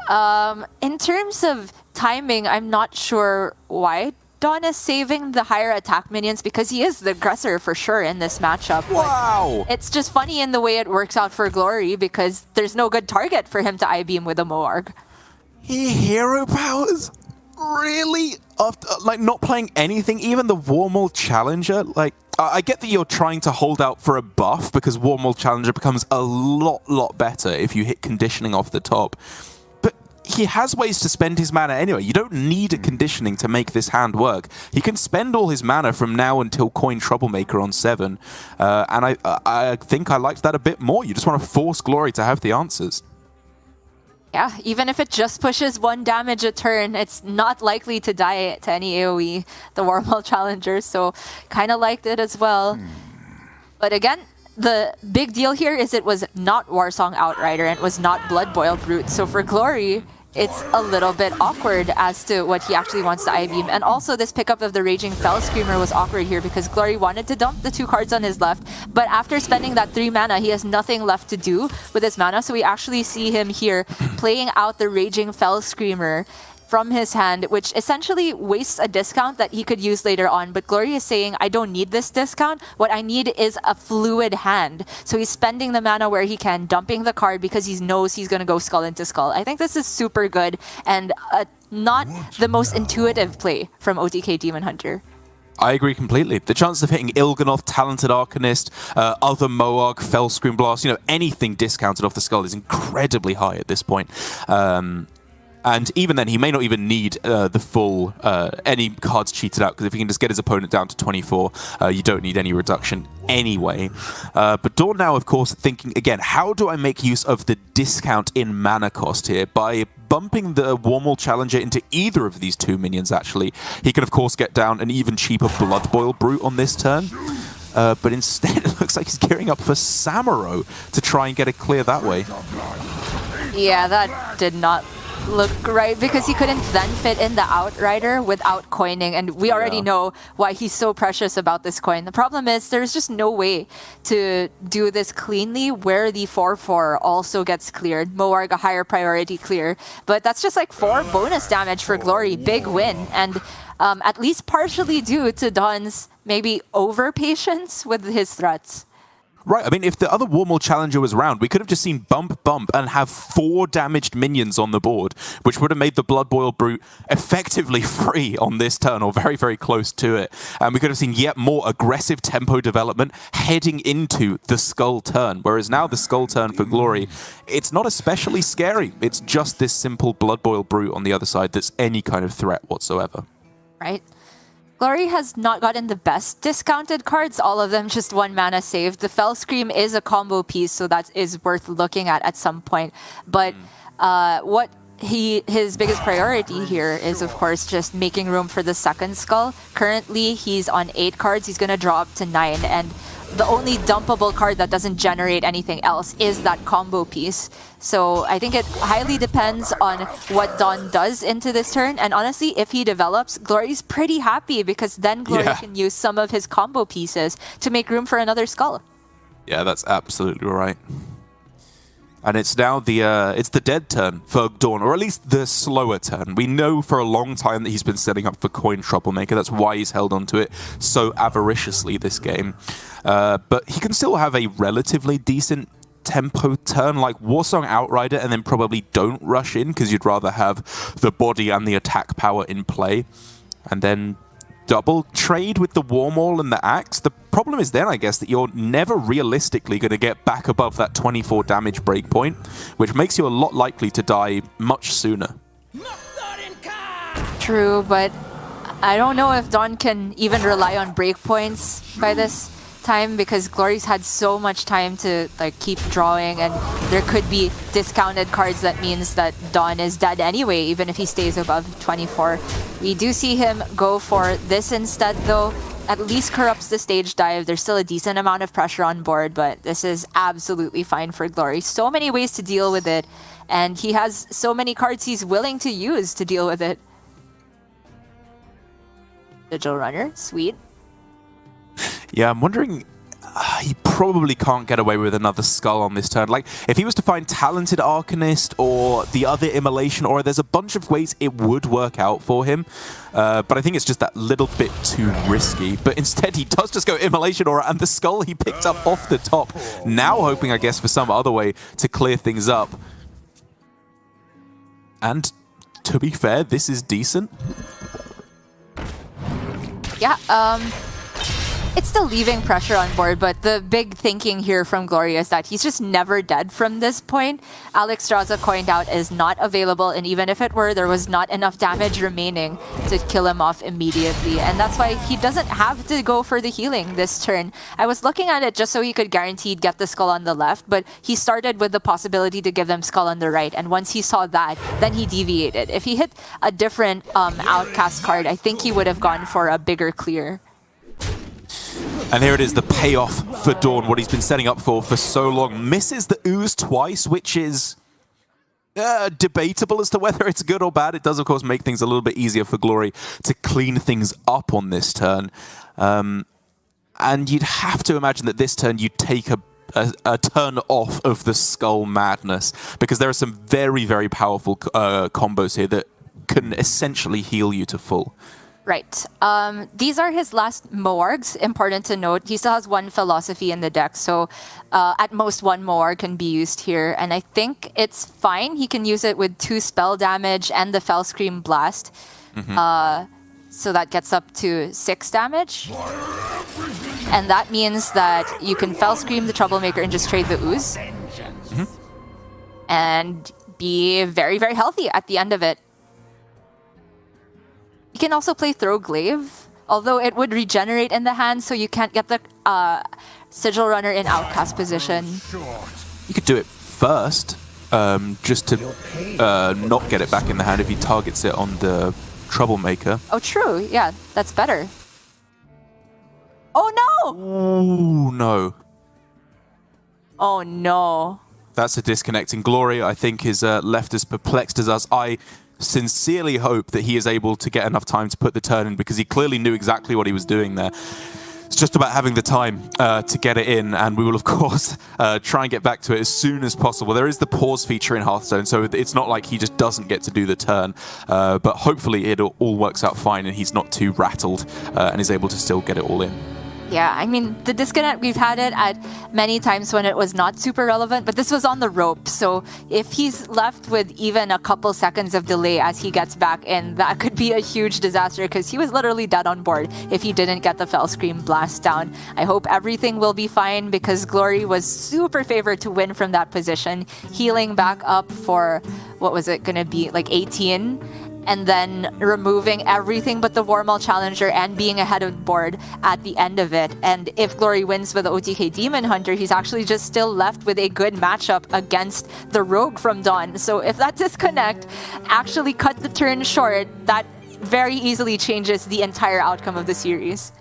in terms of timing, I'm not sure why DawN is saving the higher attack minions, because he is the aggressor for sure in this matchup. Wow! It's just funny in the way it works out for Glory because there's no good target for him to I-Beam with a Moarg. He hero powers? Really? After, like, not playing anything? Even the Warmaul Challenger? Like, I get that you're trying to hold out for a buff because Warmaul Challenger becomes a lot better if you hit conditioning off the top. But he has ways to spend his mana anyway. You don't need a conditioning to make this hand work. He can spend all his mana from now until Coin Troublemaker on 7. And I think I liked that a bit more. You just want to force Glory to have the answers. Yeah, even if it just pushes 1 damage a turn, it's not likely to die to any AoE, the Warmaul Challenger, so kind of liked it as well. But again, the big deal here is it was not Warsong Outrider and it was not Blood Boil Brute, so for Glory, it's a little bit awkward as to what he actually wants to I-Beam. And also this pickup of the Raging Fell Screamer was awkward here because Glory wanted to dump the 2 cards on his left, but after spending that 3 mana, he has nothing left to do with his mana, so we actually see him here playing out the Raging Fell Screamer from his hand, which essentially wastes a discount that he could use later on. But Glory is saying, I don't need this discount. What I need is a fluid hand. So he's spending the mana where he can, dumping the card because he knows he's going to go Skull into Skull. I think this is super good and not the most intuitive play from OTK Demon Hunter. I agree completely. The chance of hitting Il'gynoth, Talented Arcanist, other Moarg, Fellscream Blast, you know, anything discounted off the Skull is incredibly high at this point. And even then, he may not even need the full, any cards cheated out, because if he can just get his opponent down to 24, you don't need any reduction anyway. But DawN now, of course, thinking, again, how do I make use of the discount in mana cost here? By bumping the Warmaul Challenger into either of these 2 minions, actually. He can, of course, get down an even cheaper Blood Boil Brute on this turn. But instead, it looks like he's gearing up for Samuro to try and get it clear that way. Yeah, that did not look right because he couldn't then fit in the Outrider without coining, and we already know why he's so precious about this coin. The problem is there's just no way to do this cleanly where the 4/4 also gets cleared. Moarg a higher priority clear, but that's just like 4 bonus damage for Glory. Big win, and at least partially due to DawN's maybe over patience with his threats. Right, I mean, if the other Warmaul Challenger was around, we could have just seen bump, and have 4 damaged minions on the board, which would have made the Blood Boil Brute effectively free on this turn, or very close to it. And we could have seen yet more aggressive tempo development heading into the Skull turn, whereas now the Skull turn for Glory, it's not especially scary. It's just this simple Blood Boil Brute on the other side that's any kind of threat whatsoever. Right. Glory has not gotten the best discounted cards, all of them just 1 mana saved. The Fell Scream is a combo piece, so that is worth looking at some point. But what his biggest priority here is, of course, just making room for the second skull. Currently, he's on 8 cards. He's going to draw up to 9, and the only dumpable card that doesn't generate anything else is that combo piece. So I think it highly depends on what DawN does into this turn. And honestly, if he develops, Glory's pretty happy because then Glory can use some of his combo pieces to make room for another skull. Yeah, that's absolutely right. And it's now the dead turn for DawN, or at least the slower turn. We know for a long time that he's been setting up for coin troublemaker. That's why he's held onto it so avariciously this game. But he can still have a relatively decent tempo turn, like Warsong Outrider, and then probably don't rush in because you'd rather have the body and the attack power in play. And then double trade with the Warmaul and the Axe. The problem is then, I guess, that you're never realistically going to get back above that 24 damage breakpoint, which makes you a lot likely to die much sooner. True, but I don't know if DawN can even rely on breakpoints by this time because Glory's had so much time to keep drawing, and there could be discounted cards that means that DawN is dead anyway, even if he stays above 24. We do see him go for this instead, though. At least corrupts the stage dive. There's still a decent amount of pressure on board, but this is absolutely fine for Glory. So many ways to deal with it, and he has so many cards he's willing to use to deal with it. Sigil Runner, sweet. Yeah, I'm wondering, he probably can't get away with another skull on this turn. Like, if he was to find Talented Arcanist or the other Immolation Aura, there's a bunch of ways it would work out for him. But I think it's just that little bit too risky. But instead, he does just go Immolation Aura, and the skull he picked up off the top. Now hoping, I guess, for some other way to clear things up. And to be fair, this is decent. Yeah, it's still leaving pressure on board, but the big thinking here from Glory is that he's just never dead from this point. Alex Straza coined out is not available, and even if it were, there was not enough damage remaining to kill him off immediately. And that's why he doesn't have to go for the healing this turn. I was looking at it just so he could guaranteed get the skull on the left, but he started with the possibility to give them skull on the right, and once he saw that, then he deviated. If he hit a different outcast card, I think he would have gone for a bigger clear. And here it is, the payoff for DawN, what he's been setting up for so long. Misses the ooze twice, which is debatable as to whether it's good or bad. It does, of course, make things a little bit easier for Glory to clean things up on this turn. And you'd have to imagine that this turn you'd take a turn off of the Skull Madness, because there are some very, very powerful combos here that can essentially heal you to full. Right. These are his last Moargs. Important to note, he still has 1 Philosophy in the deck, so at most 1 Moarg can be used here, and I think it's fine. He can use it with 2 spell damage and the Fell Scream Blast. So that gets up to 6 damage. And that means that you can Fell Scream the Troublemaker and just trade the Ooze. And be very, very healthy at the end of it. You can also play Throw Glaive, although it would regenerate in the hand, so you can't get the Sigil Runner in outcast position. You could do it first, just to not get it back in the hand if he targets it on the Troublemaker. Oh, true. Yeah, that's better. Oh, no! Oh, no. Oh, no. That's a disconnecting. Glory, I think, is left as perplexed as us. I sincerely hope that he is able to get enough time to put the turn in, because he clearly knew exactly what he was doing there. It's just about having the time to get it in, and we will, of course, try and get back to it as soon as possible. There is the pause feature in Hearthstone, so it's not like he just doesn't get to do the turn, but hopefully it all works out fine and he's not too rattled and is able to still get it all in. Yeah, I mean, the disconnect, we've had it at many times when it was not super relevant, but this was on the rope. So if he's left with even a couple seconds of delay as he gets back in, that could be a huge disaster, because he was literally dead on board if he didn't get the Fell Scream Blast down. I hope everything will be fine, because Glory was super favored to win from that position, healing back up for, what was it going to be, like 18? and then removing everything but the Warmaul Challenger and being ahead of board at the end of it. And if Glory wins with the OTK Demon Hunter, he's actually just still left with a good matchup against the Rogue from DawN. So if that disconnect actually cut the turn short, that very easily changes the entire outcome of the series.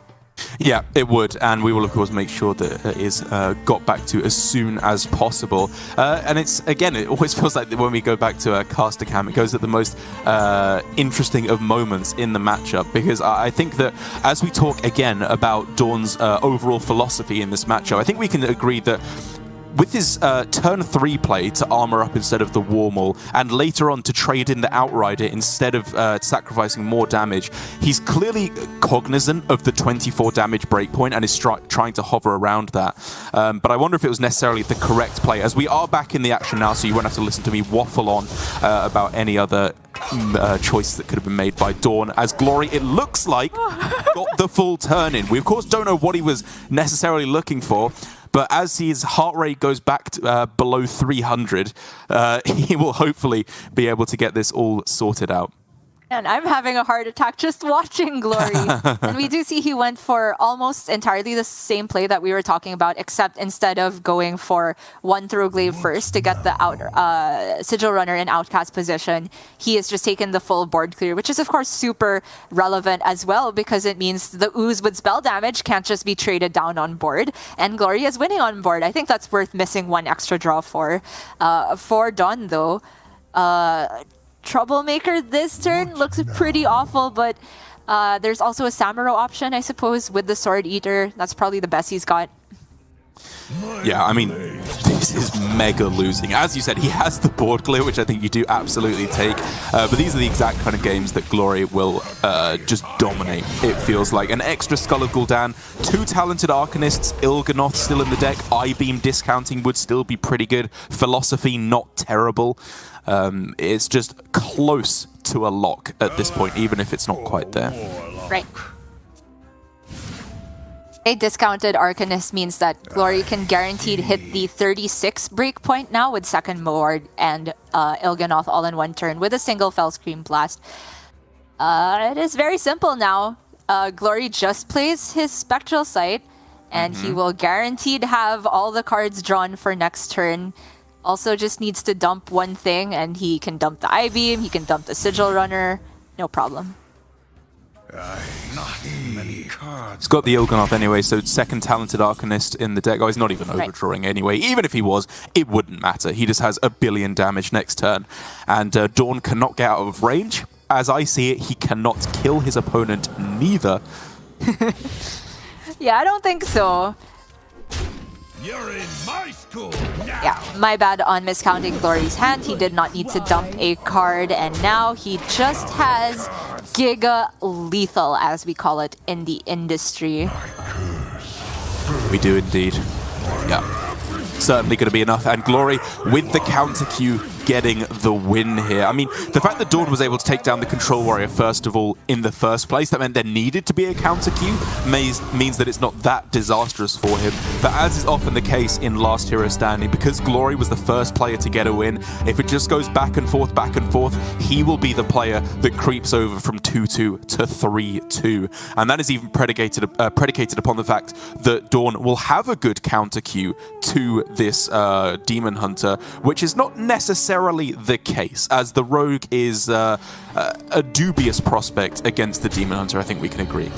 Yeah, it would, and we will of course make sure that it is got back to as soon as possible. And it's, again, it always feels like when we go back to a caster cam, it goes at the most interesting of moments in the matchup, because I think that as we talk again about DawN's overall philosophy in this matchup, I think we can agree that with his turn 3 play to armor up instead of the Warmaul, and later on to trade in the Outrider instead of sacrificing more damage, he's clearly cognizant of the 24 damage breakpoint and is trying to hover around that. But I wonder if it was necessarily the correct play, as we are back in the action now, so you won't have to listen to me waffle on about any other choice that could have been made by DawN, as Glory, it looks like, got the full turn in. We of course don't know what he was necessarily looking for, but as his heart rate goes back to, below 300, he will hopefully be able to get this all sorted out. And I'm having a heart attack just watching Glory. And we do see he went for almost entirely the same play that we were talking about, except instead of going for one Throglaive first to get the Sigil Runner in outcast position, he has just taken the full board clear, which is of course super relevant as well, because it means the Ooze with spell damage can't just be traded down on board, and Glory is winning on board. I think that's worth missing one extra draw for. For DawN though, Troublemaker this turn looks pretty awful, but there's also a Samuro option, I suppose, with the Sword Eater. That's probably the best he's got. Yeah, I mean, this is mega losing. As you said, he has the board clear, which I think you do absolutely take. But these are the exact kind of games that Glory will just dominate, it feels like. An extra Skull of Gul'dan, 2 talented Arcanists, Il'gynoth still in the deck, I-Beam discounting would still be pretty good, Philosophy not terrible. It's just close to a lock at this point, even if it's not quite there. Right. A discounted Arcanist means that Glory can guaranteed hit the 36 breakpoint now with second Moord and Il'gynoth all in one turn with a single Fellscream Blast. It is very simple now. Glory just plays his Spectral Sight, and he will guaranteed have all the cards drawn for next turn. Also just needs to dump one thing, and he can dump the I-Beam, he can dump the Sigil Runner, no problem. Not many cards. He's got the Il'gynoth anyway, so second talented Arcanist in the deck. Oh, he's not even overdrawing anyway. Even if he was, it wouldn't matter. He just has 1 billion damage next turn. And DawN cannot get out of range. As I see it, he cannot kill his opponent neither. Yeah, I don't think so. You're in my school now. Yeah, my bad on miscounting Glory's hand. He did not need to dump a card, and now he just has Giga Lethal, as we call it in the industry. We do indeed. Yeah. Certainly going to be enough. And Glory, with the counter Q, getting the win here. I mean, the fact that DawN was able to take down the Control Warrior first of all in the first place, that meant there needed to be a counter Q, means that it's not that disastrous for him. But as is often the case in Last Hero Standing, because Glory was the first player to get a win, if it just goes back and forth, he will be the player that creeps over from 2-2 to 3-2. And that is even predicated upon the fact that DawN will have a good counter Q to this Demon Hunter, which is not necessarily the case, as the Rogue is a dubious prospect against the Demon Hunter. I think we can agree.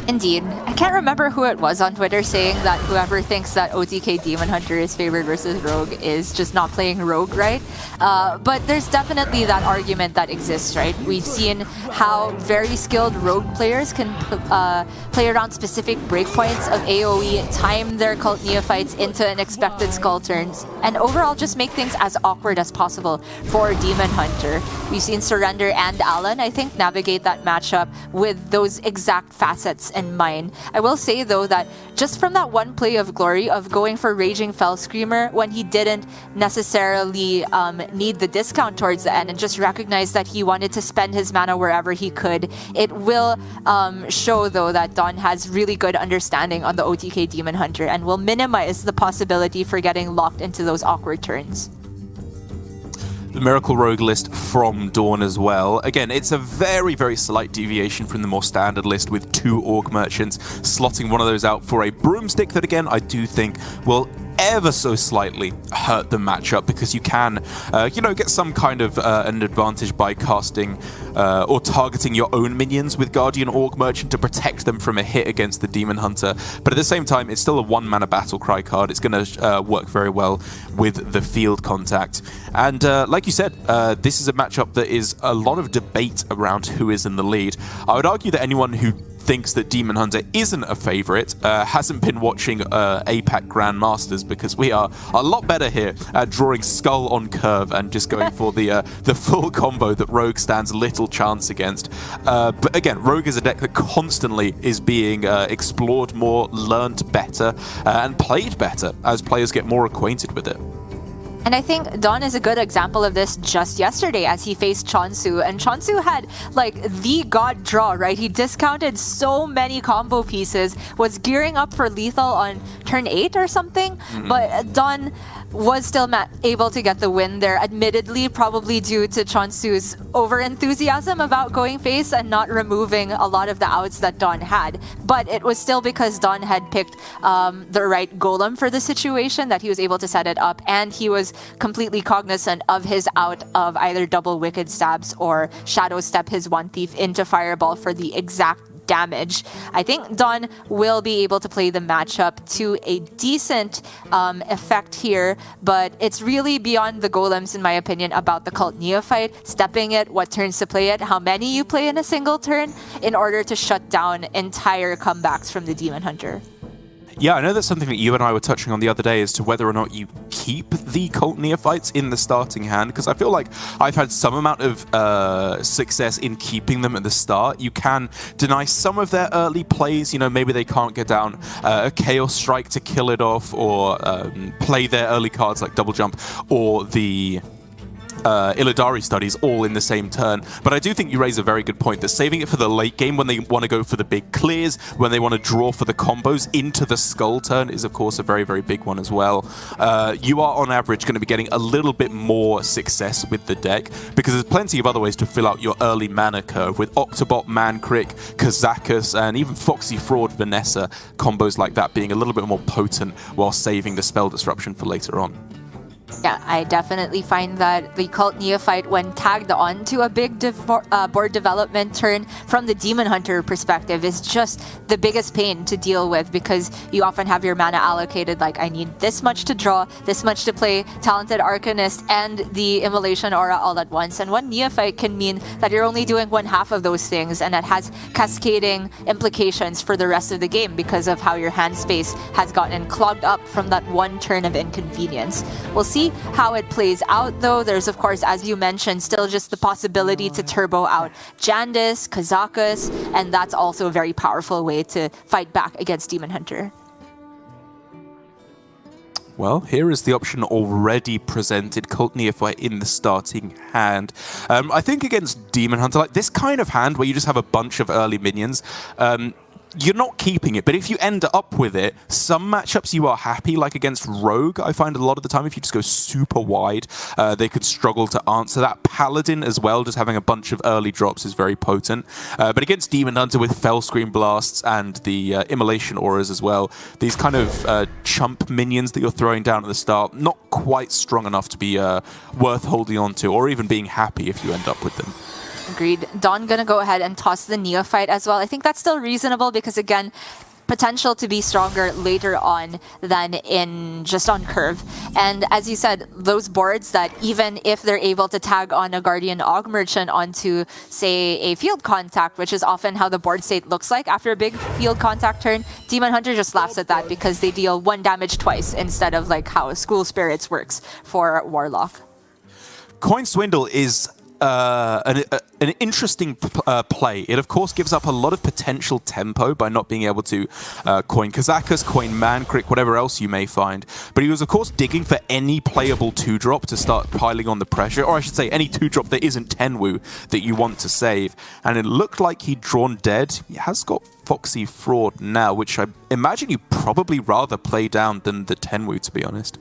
Indeed. I can't remember who it was on Twitter saying that whoever thinks that OTK Demon Hunter is favored versus Rogue is just not playing Rogue right. But there's definitely that argument that exists, right? We've seen how very skilled Rogue players can play around specific breakpoints of AoE, time their cult Neophytes into unexpected skull turns, and overall just make things as awkward as possible for Demon Hunter. We've seen Surrender and Alan, I think, navigate that matchup with those exact facets in mind. I will say though that just from that one play of Glory of going for Raging Fell Screamer when he didn't necessarily need the discount towards the end and just recognized that he wanted to spend his mana wherever he could, it will show though that DawN has really good understanding on the OTK Demon Hunter and will minimize the possibility for getting locked into those awkward turns. Miracle Rogue list from DawN as well. Again, it's a very, very slight deviation from the more standard list with 2 Orc Merchants, slotting one of those out for a Broomstick that, again, I do think will ever so slightly hurt the matchup, because you can, get some kind of an advantage by casting or targeting your own minions with Guardian Orc Merchant to protect them from a hit against the Demon Hunter. But at the same time, it's still a 1-mana battle cry card. It's going to work very well with the field contact. And like you said, this is a matchup that is a lot of debate around who is in the lead. I would argue that anyone who thinks that Demon Hunter isn't a favorite hasn't been watching APAC Grandmasters, because we are a lot better here at drawing Skull on curve and just going for the full combo that Rogue stands little chance against. But again, Rogue is a deck that constantly is being explored more, learned better, and played better as players get more acquainted with it. And I think DawN is a good example of this just yesterday as he faced Chonsu. And Chonsu had like the god draw, right? He discounted so many combo pieces, was gearing up for lethal on turn 8 or something. But DawN was still able to get the win there, admittedly probably due to Chonsu's over-enthusiasm about going face and not removing a lot of the outs that DawN had. But it was still because DawN had picked the right golem for the situation that he was able to set it up, and he was completely cognizant of his out of either double Wicked Stabs or Shadow Step his One Thief into Fireball for the exact damage. I think DawN will be able to play the matchup to a decent effect here, but it's really beyond the golems, in my opinion, about the Cult Neophyte, stepping it, what turns to play it, how many you play in a single turn in order to shut down entire comebacks from the Demon Hunter. Yeah, I know that's something that you and I were touching on the other day as to whether or not you keep the Cult Neophytes in the starting hand, because I feel like I've had some amount of success in keeping them at the start. You can deny some of their early plays, maybe they can't get down a Chaos Strike to kill it off, or play their early cards like Double Jump or the Illidari studies all in the same turn. But I do think you raise a very good point that saving it for the late game when they want to go for the big clears, when they want to draw for the combos into the skull turn, is of course a very, very big one as well. You are on average going to be getting a little bit more success with the deck, because there's plenty of other ways to fill out your early mana curve with Octobot, Mankrik, Kazakus, and even Foxy Fraud, Vanessa, combos like that being a little bit more potent while saving the spell disruption for later on. Yeah, I definitely find that the Cult Neophyte, when tagged onto a big board development turn from the Demon Hunter perspective, is just the biggest pain to deal with, because you often have your mana allocated, like I need this much to draw, this much to play Talented Arcanist and the Immolation Aura all at once. And one Neophyte can mean that you're only doing 1/2 of those things, and it has cascading implications for the rest of the game because of how your hand space has gotten clogged up from that one turn of inconvenience. We'll see how it plays out, though. There's, of course, as you mentioned, still just the possibility to turbo out Jandis, Kazakus, and that's also a very powerful way to fight back against Demon Hunter. Well, here is the option already presented, Cult Neophyte in the starting hand. I think against Demon Hunter, like this kind of hand where you just have a bunch of early minions, you're not keeping it, but if you end up with it, some matchups you are happy, like against Rogue, I find a lot of the time if you just go super wide, they could struggle to answer that. Paladin as well, just having a bunch of early drops is very potent. But against Demon Hunter with Fell Screen Blasts and the Immolation Auras as well, these kind of chump minions that you're throwing down at the start, not quite strong enough to be worth holding on to, or even being happy if you end up with them. Agreed. DawN gonna go ahead and toss the Neophyte as well. I think that's still reasonable because, again, potential to be stronger later on than in just on curve. And as you said, those boards that even if they're able to tag on a Guardian Aug Merchant onto, say, a field contact, which is often how the board state looks like after a big field contact turn, Demon Hunter just laughs at that because they deal 1 damage twice instead of like how School Spirits works for Warlock. Coin Swindle is an interesting play. It, of course, gives up a lot of potential tempo by not being able to coin Kazakus, coin Mankrik, whatever else you may find. But he was, of course, digging for any playable 2-drop to start piling on the pressure, or I should say any 2-drop that isn't Tenwu that you want to save. And it looked like he'd drawn dead. He has got Foxy Fraud now, which I imagine you probably rather play down than the Tenwu, to be honest.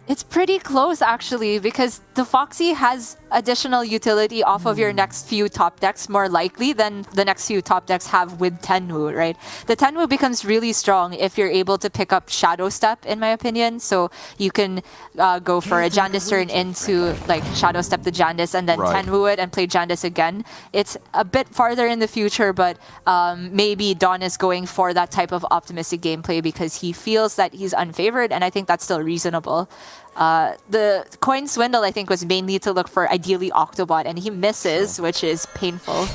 It's pretty close actually, because the Foxy has additional utility off of your next few top decks more likely than the next few top decks have with Tenwu, right? The Tenwu becomes really strong if you're able to pick up Shadow Step, in my opinion. So you can go for a Jandice turn into like Shadow Step the Jandice and then Tenwu it and play Jandice again. It's a bit farther in the future, but maybe DawN is going for that type of optimistic gameplay because he feels that he's unfavored, and I think that's still reasonable. The coin swindle, I think, was mainly to look for ideally Octobot, and he misses, which is painful.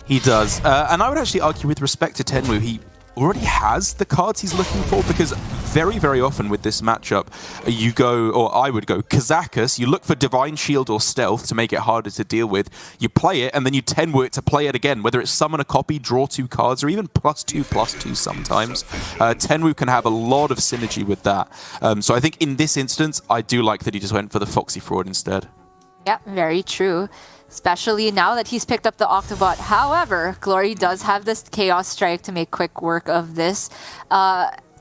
He does. And I would actually argue with respect to Tenwu, he already has the cards he's looking for, because very, very often with this matchup, you go, or I would go, Kazakus, you look for Divine Shield or Stealth to make it harder to deal with, you play it, and then you Tenwu it to play it again, whether it's summon a copy, draw 2 cards, or even +2/+2 sometimes. Tenwu can have a lot of synergy with that. So I think in this instance, I do like that he just went for the Foxy Fraud instead. Yeah, very true. Especially now that he's picked up the Octobot. However, Glory does have this Chaos Strike to make quick work of this.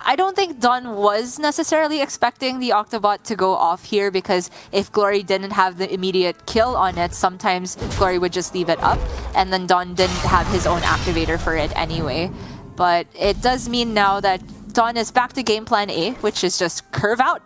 I don't think DawN was necessarily expecting the Octobot to go off here, because if Glory didn't have the immediate kill on it, sometimes Glory would just leave it up, and then DawN didn't have his own activator for it anyway. But it does mean now that DawN is back to game plan A, which is just curve out.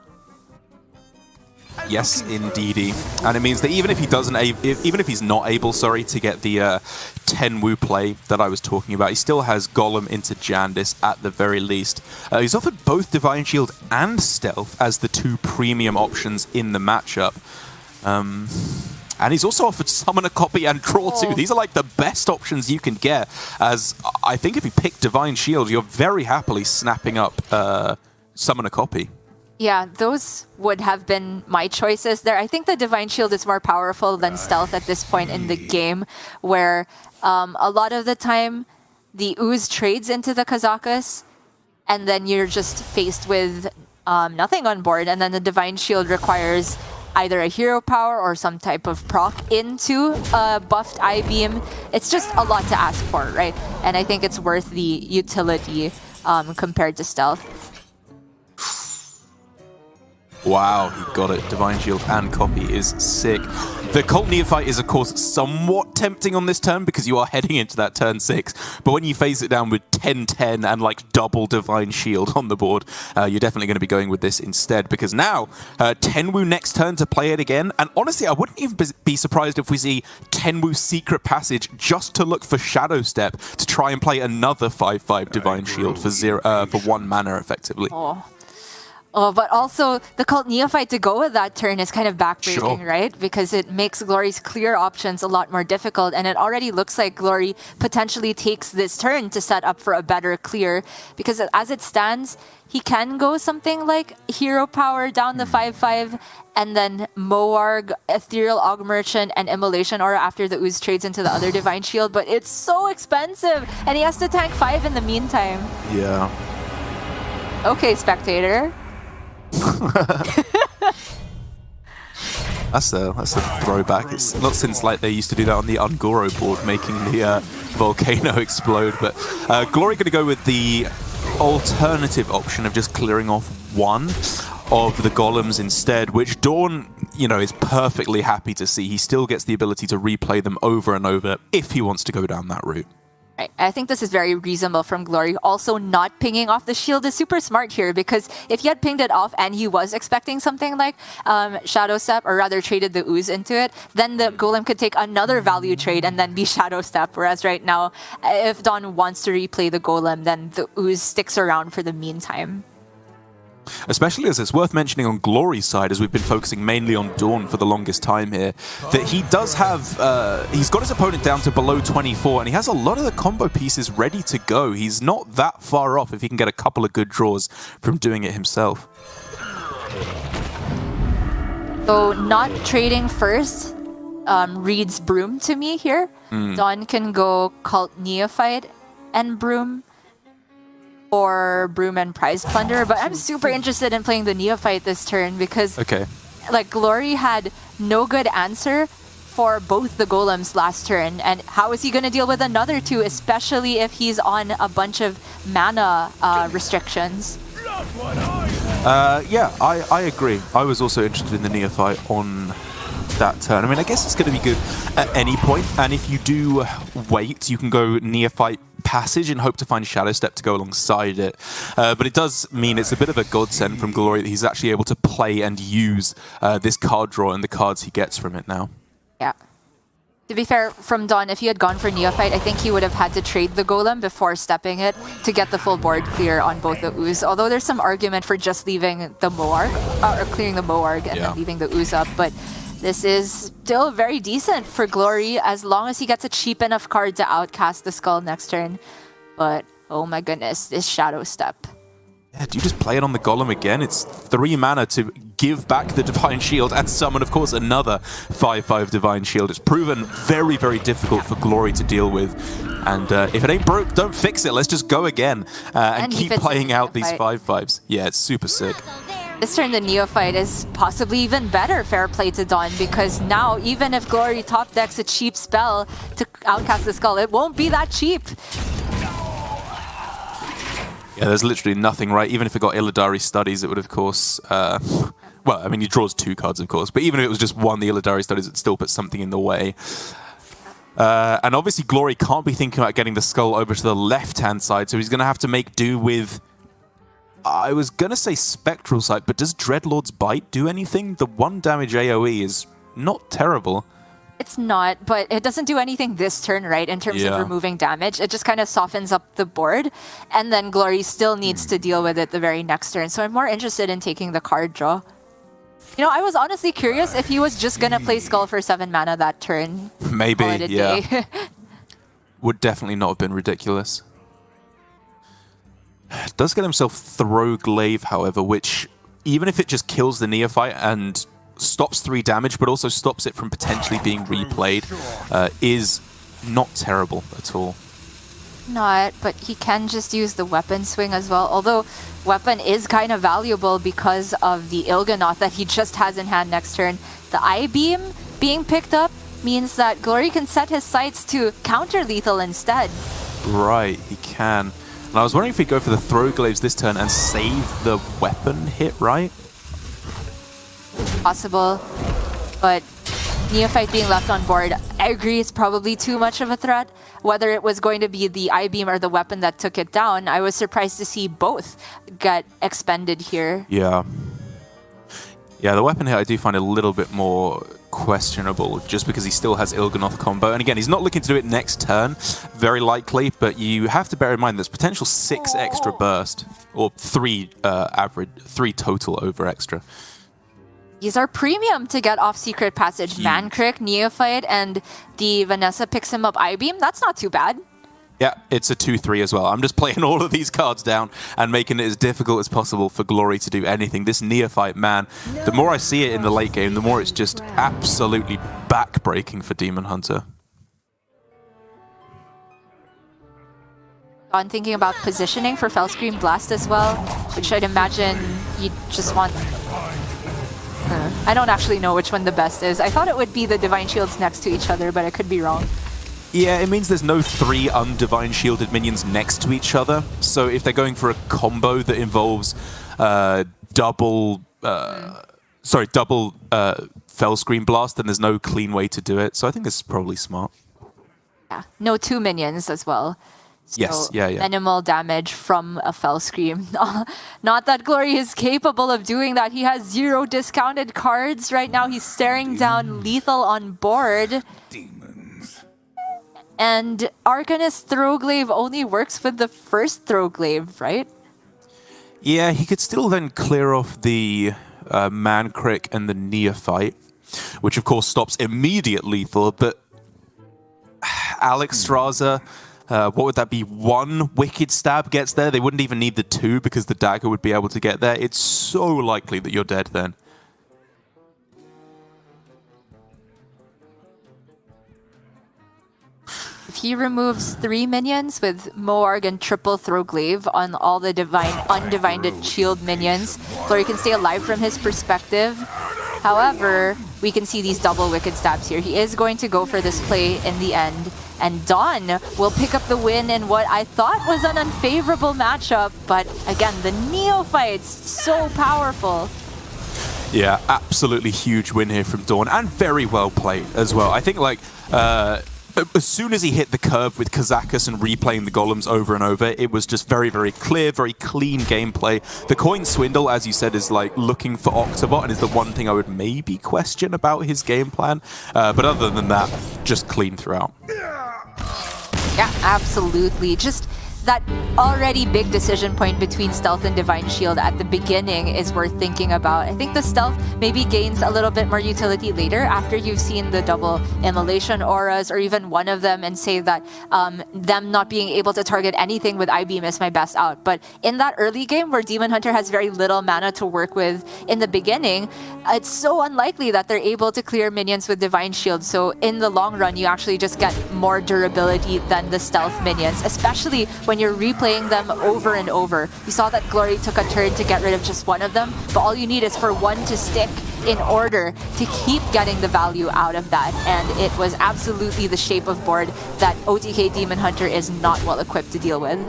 Yes, indeedy. And it means that even if he doesn't, even if he's not able, to get the Tenwu play that I was talking about, he still has Golem into Jandice at the very least. He's offered both Divine Shield and Stealth as the 2 premium options in the matchup. And he's also offered Summon a Copy and Draw 2. These are like the best options you can get, as I think if you pick Divine Shield, you're very happily snapping up Summon a Copy. Yeah, those would have been my choices there. I think the Divine Shield is more powerful than Stealth at this point in the game, where a lot of the time the Ooze trades into the Kazakus, and then you're just faced with nothing on board, and then the Divine Shield requires either a hero power or some type of proc into a buffed I-Beam. It's just a lot to ask for, right? And I think it's worth the utility compared to Stealth. Wow, he got it. Divine Shield and Copy is sick. The Cult Neophyte is, of course, somewhat tempting on this turn because you are heading into that turn 6. But when you phase it down with 10-10 and like double Divine Shield on the board, you're definitely going to be going with this instead, because now Tenwu next turn to play it again. And honestly, I wouldn't even be surprised if we see Tenwu Secret Passage just to look for Shadow Step to try and play another 5/5 Divine Shield for 1 mana effectively. Oh, but also the Cult Neophyte to go with that turn is kind of backbreaking, right? Because it makes Glory's clear options a lot more difficult, and it already looks like Glory potentially takes this turn to set up for a better clear, because as it stands, he can go something like Hero Power down the 5/5, and then Moarg, Ethereal Aug Merchant, and Immolation Aura after the Ooze trades into the other Divine Shield, but it's so expensive, and he has to tank 5 in the meantime. Yeah. Okay, spectator. That's a throwback. It's not since like they used to do that on the Ungoro board, making the volcano explode. But Glory going to go with the alternative option of just clearing off 1 of the golems instead, which DawN, is perfectly happy to see. He still gets the ability to replay them over and over if he wants to go down that route. Right. I think this is very reasonable from Glory. Also, not pinging off the shield is super smart here, because if he had pinged it off and he was expecting something like Shadow Step, or rather traded the Ooze into it, then the Golem could take another value trade and then be Shadow Step. Whereas right now, if DawN wants to replay the Golem, then the Ooze sticks around for the meantime. Especially as it's worth mentioning on Glory's side, as we've been focusing mainly on DawN for the longest time here, that he does have, he's got his opponent down to below 24, and he has a lot of the combo pieces ready to go. He's not that far off if he can get a couple of good draws from doing it himself. So not trading first reads Broom to me here. DawN can go Cult Neophyte and Broom, or Broom and Prize Plunder, but I'm super interested in playing the Neophyte this turn, because like Glory had no good answer for both the Golems last turn, and how is he going to deal with another 2, especially if he's on a bunch of mana restrictions? Yeah, I agree. I was also interested in the Neophyte on that turn. I mean, I guess it's going to be good at any point, and if you do wait, you can go Neophyte Passage and hope to find Shadow Step to go alongside it. But it does mean it's a bit of a godsend from Glory that he's actually able to play and use this card draw and the cards he gets from it now. Yeah. To be fair, from DawN, if he had gone for Neophyte, I think he would have had to trade the Golem before stepping it to get the full board clear on both the Ooze. Although there's some argument for just leaving the Moarg, or clearing the Moarg and then leaving the Ooze up. But this is still very decent for Glory as long as he gets a cheap enough card to outcast the Skull next turn. But, oh my goodness, this Shadow Step. Yeah, do you just play it on the Golem again? It's 3 mana to give back the Divine Shield and summon, of course, another 5/5 Divine Shield. It's proven very, very difficult for Glory to deal with. And if it ain't broke, don't fix it. Let's just go again and keep playing out these 5/5s. Yeah, it's super sick. This turn, the Neophyte is possibly even better, fair play to DawN, because now, even if Glory top decks a cheap spell to outcast the Skull, it won't be that cheap. Yeah, there's literally nothing, right? Even if it got Illidari Studies, it would, of course... well, I mean, he draws 2 cards, of course, but even if it was just one, the Illidari Studies, it still put something in the way. And obviously, Glory can't be thinking about getting the Skull over to the left-hand side, so he's going to have to make do with... I was going to say Spectral Sight, but does Dreadlord's Bite do anything? The 1 damage AoE is not terrible. It's not, but it doesn't do anything this turn, right, in terms of removing damage. It just kind of softens up the board, and then Glory still needs to deal with it the very next turn. So I'm more interested in taking the card draw. You know, I was honestly curious if he was just going to play Skull for 7 mana that turn. Maybe, yeah. Would definitely not have been ridiculous. Does get himself Throw Glaive, however, which, even if it just kills the Neophyte and stops 3 damage, but also stops it from potentially being replayed, is not terrible at all. Not, but he can just use the Weapon Swing as well, although Weapon is kind of valuable because of the Il'gynoth that he just has in hand next turn. The I-Beam being picked up means that Glory can set his sights to counter-lethal instead. Right, he can. And I was wondering if he'd go for the Throw Glaives this turn and save the weapon hit, right? Possible, but Neophyte being left on board, I agree it's probably too much of a threat. Whether it was going to be the I-Beam or the weapon that took it down, I was surprised to see both get expended here. Yeah. Yeah, the weapon hit I do find a little bit more questionable, just because he still has Il'gynoth combo. And again, he's not looking to do it next turn, very likely, but you have to bear in mind there's potential 6 extra burst, or 3 total over extra. These are premium to get off Secret Passage. Mancrick, Neophyte, and the Vanessa picks him up I-Beam. That's not too bad. Yeah, it's a 2/3 as well. I'm just playing all of these cards down and making it as difficult as possible for Glory to do anything. This Neophyte, man, the more I see it in the late game, the more it's just absolutely back-breaking for Demon Hunter. I'm thinking about positioning for Fellscream Blast as well, which I'd imagine you'd just want... I don't actually know which one the best is. I thought it would be the Divine Shields next to each other, but I could be wrong. Yeah, it means there's no 3 undivine shielded minions next to each other. So if they're going for a combo that involves double Fellscream Blast, then there's no clean way to do it. So I think this is probably smart. Yeah, no 2 minions as well. So yes, yeah. Minimal damage from a Fellscream. Not that Glory is capable of doing that. He has 0 discounted cards right now. He's staring down lethal on board. And Arcanist Throwglaive only works with the first Throwglaive, right? Yeah, he could still then clear off the Mancrick and the Neophyte, which of course stops immediate lethal, but Alex Straza, what would that be? 1 Wicked Stab gets there. They wouldn't even need the 2 because the dagger would be able to get there. It's so likely that you're dead then. If he removes 3 minions with Moarg and triple Throwglaive on all the undivined shield minions, Glory can stay alive from his perspective. However, we can see these double wicked stabs here. He is going to go for this play in the end. And DawN will pick up the win in what I thought was an unfavorable matchup. But again, the Neophyte's so powerful. Yeah, absolutely huge win here from DawN, and very well played as well. I think, like, as soon as he hit the curve with Kazakus and replaying the golems over and over, it was just very, very clear, very clean gameplay. The coin swindle, as you said, is like looking for Octobot, and is the one thing I would maybe question about his game plan. But other than that, just clean throughout. Yeah, absolutely. Just that already big decision point between Stealth and Divine Shield at the beginning is worth thinking about. I think the Stealth maybe gains a little bit more utility later after you've seen the double immolation auras or even one of them, and say that them not being able to target anything with I-Beam is my best out. But in that early game where Demon Hunter has very little mana to work with in the beginning, it's so unlikely that they're able to clear minions with Divine Shield. So in the long run, you actually just get more durability than the Stealth minions, especially when you're replaying them over and over. You saw that Glory took a turn to get rid of just one of them, but all you need is for one to stick in order to keep getting the value out of that. And it was absolutely the shape of board that OTK Demon Hunter is not well equipped to deal with.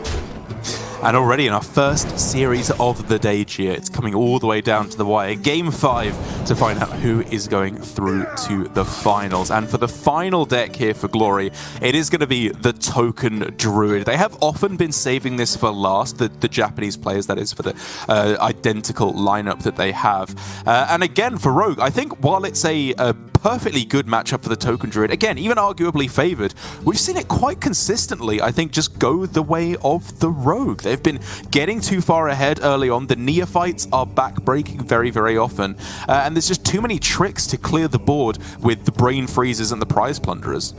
And already in our first series of the day, Gia, it's coming all the way down to the wire. Game 5 to find out who is going through to the finals. And for the final deck here for Glory, it is going to be the Token Druid. They have often been saving this for last, the Japanese players, that is, for the identical lineup that they have. And again, for Rogue, I think while it's a perfectly good matchup for the Token Druid, again, even arguably favored, we've seen it quite consistently, I think, just go the way of the Rogue. They've been getting too far ahead early on. The Neophytes are back-breaking very, very often. And there's just too many tricks to clear the board with the Brain Freezers and the Prize Plunderers.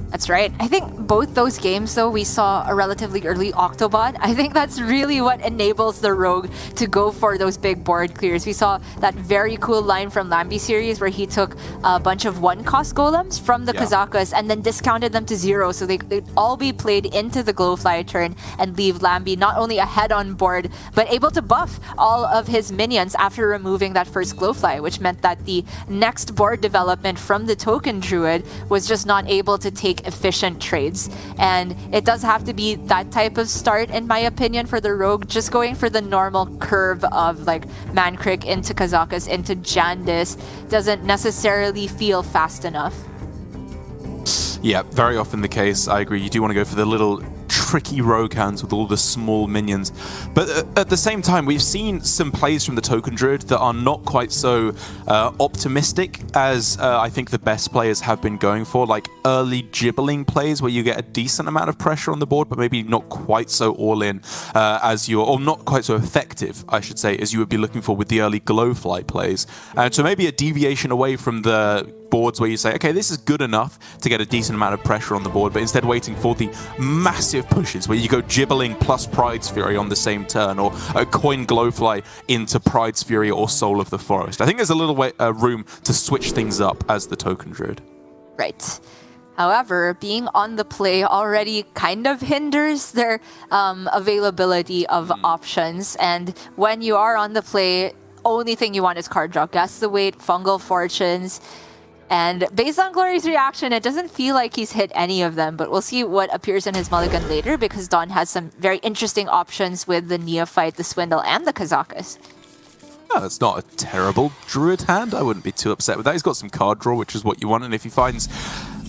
That's right. I think both those games, though, we saw a relatively early Octobot. I think that's really what enables the Rogue to go for those big board clears. We saw that very cool line from Lambie series where he took a bunch of one-cost golems from the Kazakus and then discounted them to 0, so they'd all be played into the Glowfly turn and leave Lambie not only ahead on board, but able to buff all of his minions after removing that first Glowfly, which meant that the next board development from the Token Druid was just not able to take efficient trades. And it does have to be that type of start, in my opinion, for the Rogue. Just going for the normal curve of like Mankrik into Kazakus into Jandis doesn't necessarily feel fast enough. Yeah, very often the case. I agree. You do want to go for the little tricky rogue hands with all the small minions. But at the same time, we've seen some plays from the Token Druid that are not quite so optimistic as I think the best players have been going for, like early gibbling plays where you get a decent amount of pressure on the board, but maybe not quite so all-in or not quite so effective, I should say, as you would be looking for with the early Glowfly plays. And so maybe a deviation away from the boards where you say, okay, this is good enough to get a decent amount of pressure on the board, but instead waiting for the massive pushes where you go gibbling plus Pride's Fury on the same turn, or a coin Glowfly into Pride's Fury or Soul of the Forest. I think there's a little room to switch things up as the Token Druid. Right. However, being on the play already kind of hinders their availability of options, and when you are on the play, only thing you want is card draw. Guess the Weight, Fungal Fortunes. And based on Glory's reaction, it doesn't feel like he's hit any of them, but we'll see what appears in his mulligan later, because DawN has some very interesting options with the Neophyte, the Swindle, and the Kazakus. Oh, that's not a terrible Druid hand. I wouldn't be too upset with that. He's got some card draw, which is what you want, and if he finds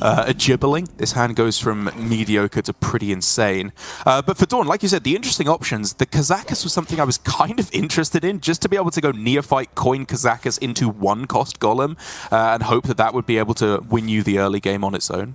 a gibbling, this hand goes from mediocre to pretty insane. But for DawN, like you said, the interesting options, the Kazakus was something I was kind of interested in, just to be able to go Neophyte, coin Kazakus into one-cost Golem, and hope that that would be able to win you the early game on its own.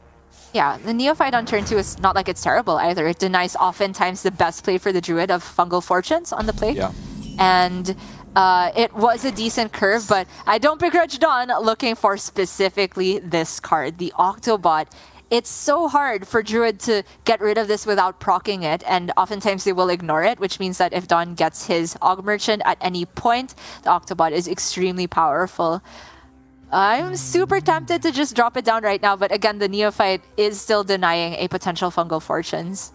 Yeah, the Neophyte on turn 2 is not like it's terrible either. It denies oftentimes the best play for the Druid of Fungal Fortunes on the play. Yeah. And it was a decent curve, but I don't begrudge DawN looking for specifically this card, the Octobot. It's so hard for Druid to get rid of this without proccing it, and oftentimes they will ignore it, which means that if DawN gets his Aug Merchant at any point, the Octobot is extremely powerful. I'm super tempted to just drop it down right now, but again, the Neophyte is still denying a potential Fungal Fortunes.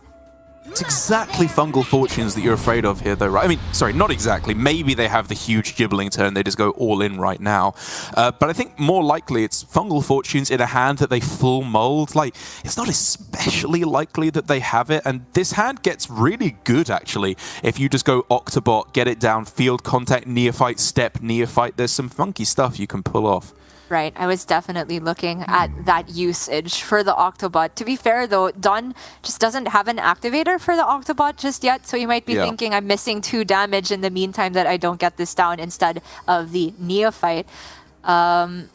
It's exactly Fungal Fortunes that you're afraid of here, though, right? I mean, sorry, not exactly. Maybe they have the huge Gibbling turn. They just go all in right now. But I think more likely it's Fungal Fortunes in a hand that they full mold. Like, it's not especially likely that they have it. And this hand gets really good, actually. If you just go Octobot, get it down, field contact, Neophyte, step, Neophyte. There's some funky stuff you can pull off. Right, I was definitely looking at that usage for the Octobot. To be fair though, DawN just doesn't have an activator for the Octobot just yet, so you might be thinking I'm missing 2 damage in the meantime that I don't get this down instead of the Neophyte. In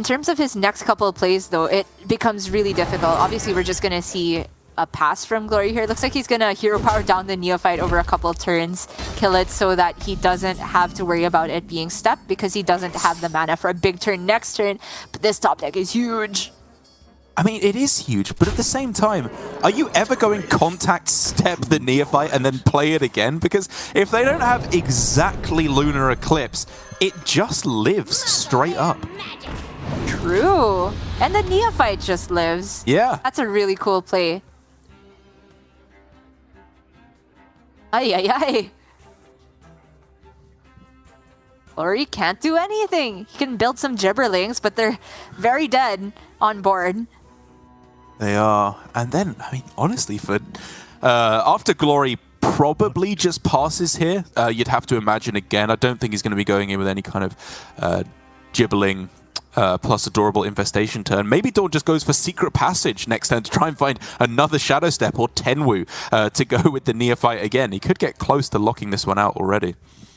terms of his next couple of plays though, it becomes really difficult. Obviously we're just going to see a pass from Glory here. Looks like he's gonna hero power down the Neophyte over a couple of turns, kill it so that he doesn't have to worry about it being stepped because he doesn't have the mana for a big turn next turn. But this top deck is huge. I mean, it is huge, but at the same time, are you ever going contact step the Neophyte and then play it again? Because if they don't have exactly Lunar Eclipse, it just lives straight up. True. And the Neophyte just lives. Yeah. That's a really cool play. Ay, ay, ay. Glory can't do anything. He can build some Gibberlings, but they're very dead on board. They are. And then, I mean, honestly, for after Glory probably just passes here, you'd have to imagine again. I don't think he's going to be going in with any kind of Gibbling plus Adorable Infestation turn. Maybe DawN just goes for Secret Passage next turn to try and find another Shadow Step or Tenwu to go with the Neophyte again. He could get close to locking this one out already.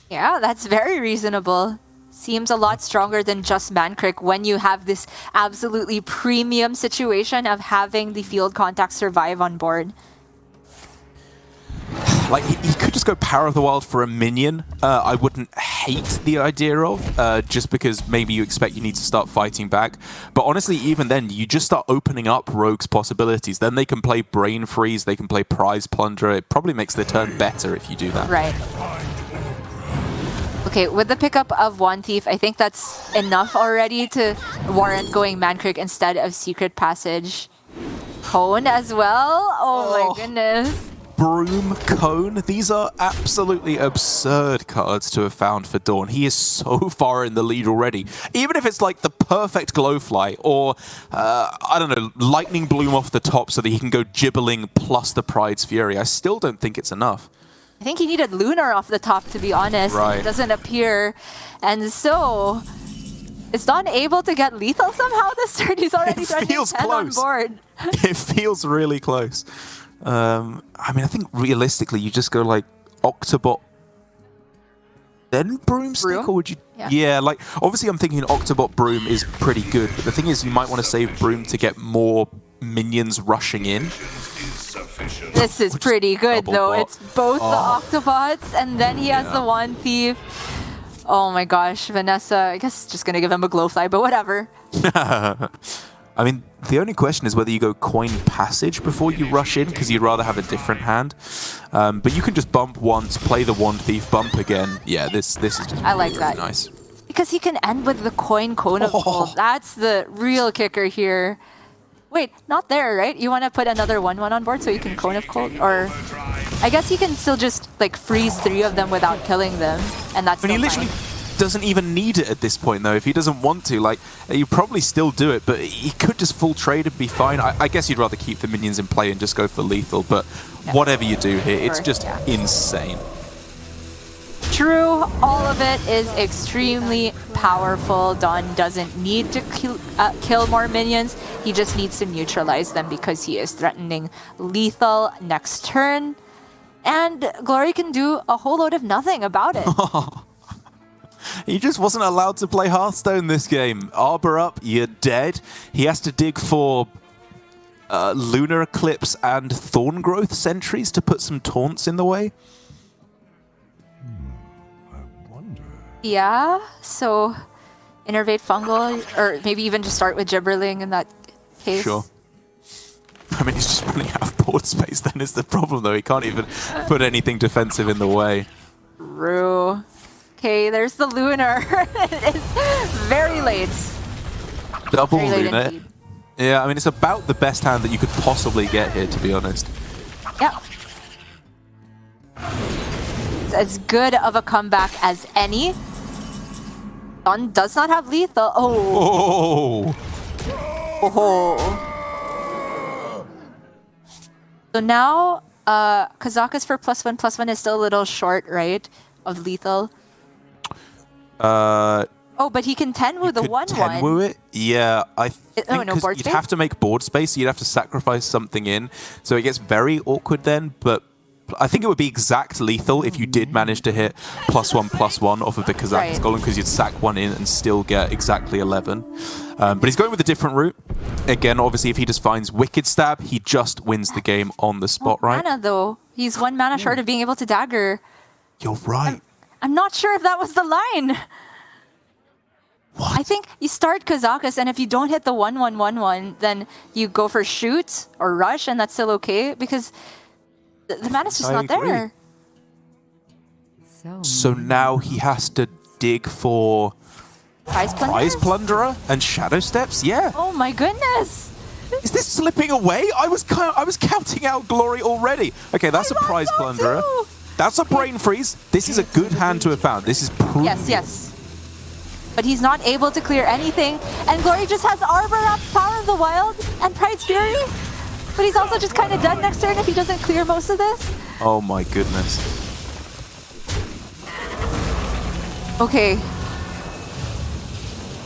Yeah, that's very reasonable. Seems a lot stronger than just Mankrik when you have this absolutely premium situation of having the field contact survive on board. Like, he could just go Power of the Wild for a minion. I wouldn't hate the idea of, just because maybe you expect you need to start fighting back. But honestly, even then, you just start opening up Rogue's possibilities. Then they can play Brain Freeze, they can play Prize Plunder. It probably makes the turn better if you do that. Right. Okay, with the pickup of One Thief, I think that's enough already to warrant going Mankrik instead of Secret Passage. Cone as well? Oh my goodness. Broom, Cone, these are absolutely absurd cards to have found for DawN. He is so far in the lead already. Even if it's like the perfect Glowfly or, I don't know, Lightning Bloom off the top so that he can go Gibbling plus the Pride's Fury, I still don't think it's enough. I think he needed Lunar off the top, to be honest. Right. It doesn't appear. And so, is DawN able to get lethal somehow this turn? He's already turning 10 on board. It feels really close. I mean, I think realistically, you just go like Octobot, then Broomstick, or would you? Yeah, like obviously, I'm thinking Octobot Broom is pretty good, but the thing is, you might want to save Broom to get more minions rushing in. This is pretty good, though. Bot. It's both the Octobots, and then he has the One Thief. Oh my gosh, Vanessa. I guess just gonna give him a Glowfly, but whatever. I mean, the only question is whether you go Coin Passage before you rush in, because you'd rather have a different hand. But you can just bump once, play the One Thief, bump again. Yeah, this is just I like really that. Nice. Because he can end with the Cone of Gold. That's the real kicker here. Wait, not there, right? You want to put another 1/1 on board so you can Cone of Cold? Or I guess you can still just like freeze 3 of them without killing them, and that's. I mean, he literally doesn't even need it at this point, though. If he doesn't want to, like, you probably still do it, but he could just full trade and be fine. I guess you'd rather keep the minions in play and just go for lethal, but whatever you do here, it's just insane. True, all of it is extremely powerful. DawN doesn't need to kill more minions. He just needs to neutralize them because he is threatening lethal next turn. And Glory can do a whole load of nothing about it. He just wasn't allowed to play Hearthstone this game. Arbor up, you're dead. He has to dig for Lunar Eclipse and Thorn Growth sentries to put some taunts in the way. Yeah, so Innervate Fungal, or maybe even just start with Gibberling in that case. Sure. I mean, he's just running out of board space then is the problem, though. He can't even put anything defensive in the way. True. Okay, there's the Lunar. It's very late. Double very late Lunar. indeed. Yeah, I mean, it's about the best hand that you could possibly get here, to be honest. Yeah. It's as good of a comeback as any. DawN does not have lethal. Oh. Oh. So now, Kazakus for +1/+1 is still a little short, right? Of lethal. Oh, but he can Tenwu the 1/1. Tenwu it? Yeah, I think no board you'd space? have to make board space, so you'd have to sacrifice something in. So it gets very awkward then, but I think it would be exact lethal if you did manage to hit +1/+1 off of the Kazakus Right. Golem, because you'd sack one in and still get exactly 11. But he's going with a different route. Again, obviously, if he just finds Wicked Stab, he just wins the game on the spot, right? Mana, though. He's 1 mana short of being able to dagger. You're right. I'm not sure if that was the line. What? I think you start Kazakus, and if you don't hit the 1/1/1/1, then you go for shoot or rush, and that's still okay, because the mana's just I not agree. there. So now he has to dig for Prize Plunder? Prize Plunderer and Shadow Steps? Yeah. Oh my goodness! Is this slipping away? I was counting out Glory already. Okay, that's a thought Prize so Plunderer. too. That's a Brain Freeze. This is a good hand to have found. This is proof. Yes. But he's not able to clear anything, and Glory just has Arbor Up, Power of the Wild, and Pride's Fury. But he's also just kind of dead next turn if he doesn't clear most of this. Oh my goodness. Okay.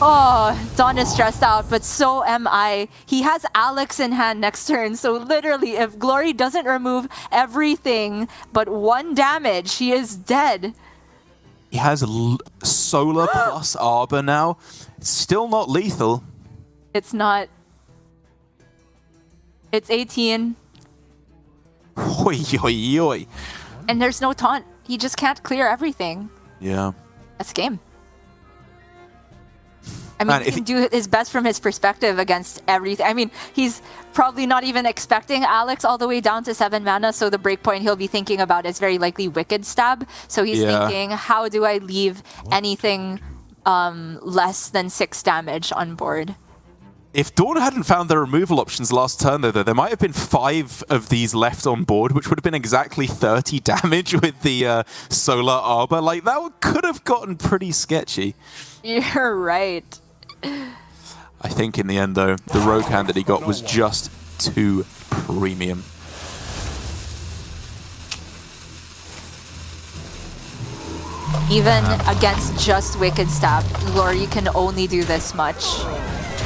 Oh, DawN is stressed out, but so am I. He has Alex in hand next turn, so literally if Glory doesn't remove everything but 1 damage, he is dead. He has Solar plus Arbor now. It's still not lethal. It's not. It's 18, Oi, oi, oi. and there's no taunt. He just can't clear everything. Yeah. That's game. I mean, Man, he can do his best from his perspective against everything. I mean, he's probably not even expecting Alex all the way down to 7 mana, so the breakpoint he'll be thinking about is very likely Wicked Stab. So he's thinking, how do I leave anything less than 6 damage on board? If DawN hadn't found the removal options last turn, though, there might have been 5 of these left on board, which would have been exactly 30 damage with the Solar Arbor. Like, that could have gotten pretty sketchy. You're right. I think in the end, though, the rogue hand that he got was just too premium. Even against just Wicked Stab, Glory can only do this much.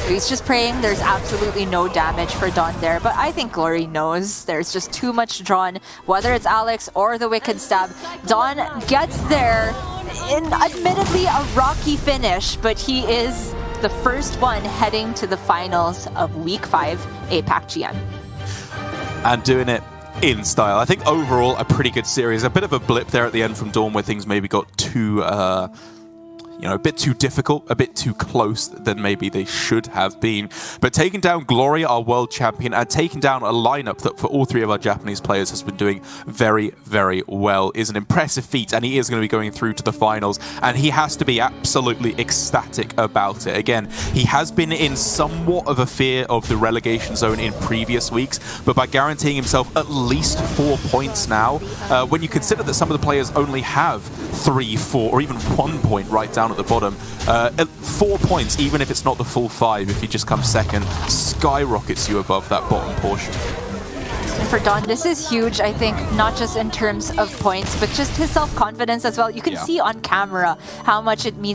He's just praying there's absolutely no damage for DawN there, but I think Glory knows there's just too much drawn, whether it's Alex or the Wicked Stab. DawN gets there in admittedly a rocky finish, but he is the first one heading to the finals of Week 5 APAC GM. And doing it in style. I think overall a pretty good series. A bit of a blip there at the end from DawN where things maybe got too a bit too difficult, a bit too close than maybe they should have been. But taking down Glory, our world champion, and taking down a lineup that for all 3 of our Japanese players has been doing very, very well is an impressive feat, and he is going to be going through to the finals, and he has to be absolutely ecstatic about it. Again, he has been in somewhat of a fear of the relegation zone in previous weeks, but by guaranteeing himself at least 4 points now, when you consider that some of the players only have 3, 4, or even 1 point right down at the bottom. 4 points, even if it's not the full 5, if you just come second, skyrockets you above that bottom portion. And for DawN, this is huge, I think, not just in terms of points, but just his self-confidence as well. You can see on camera how much it means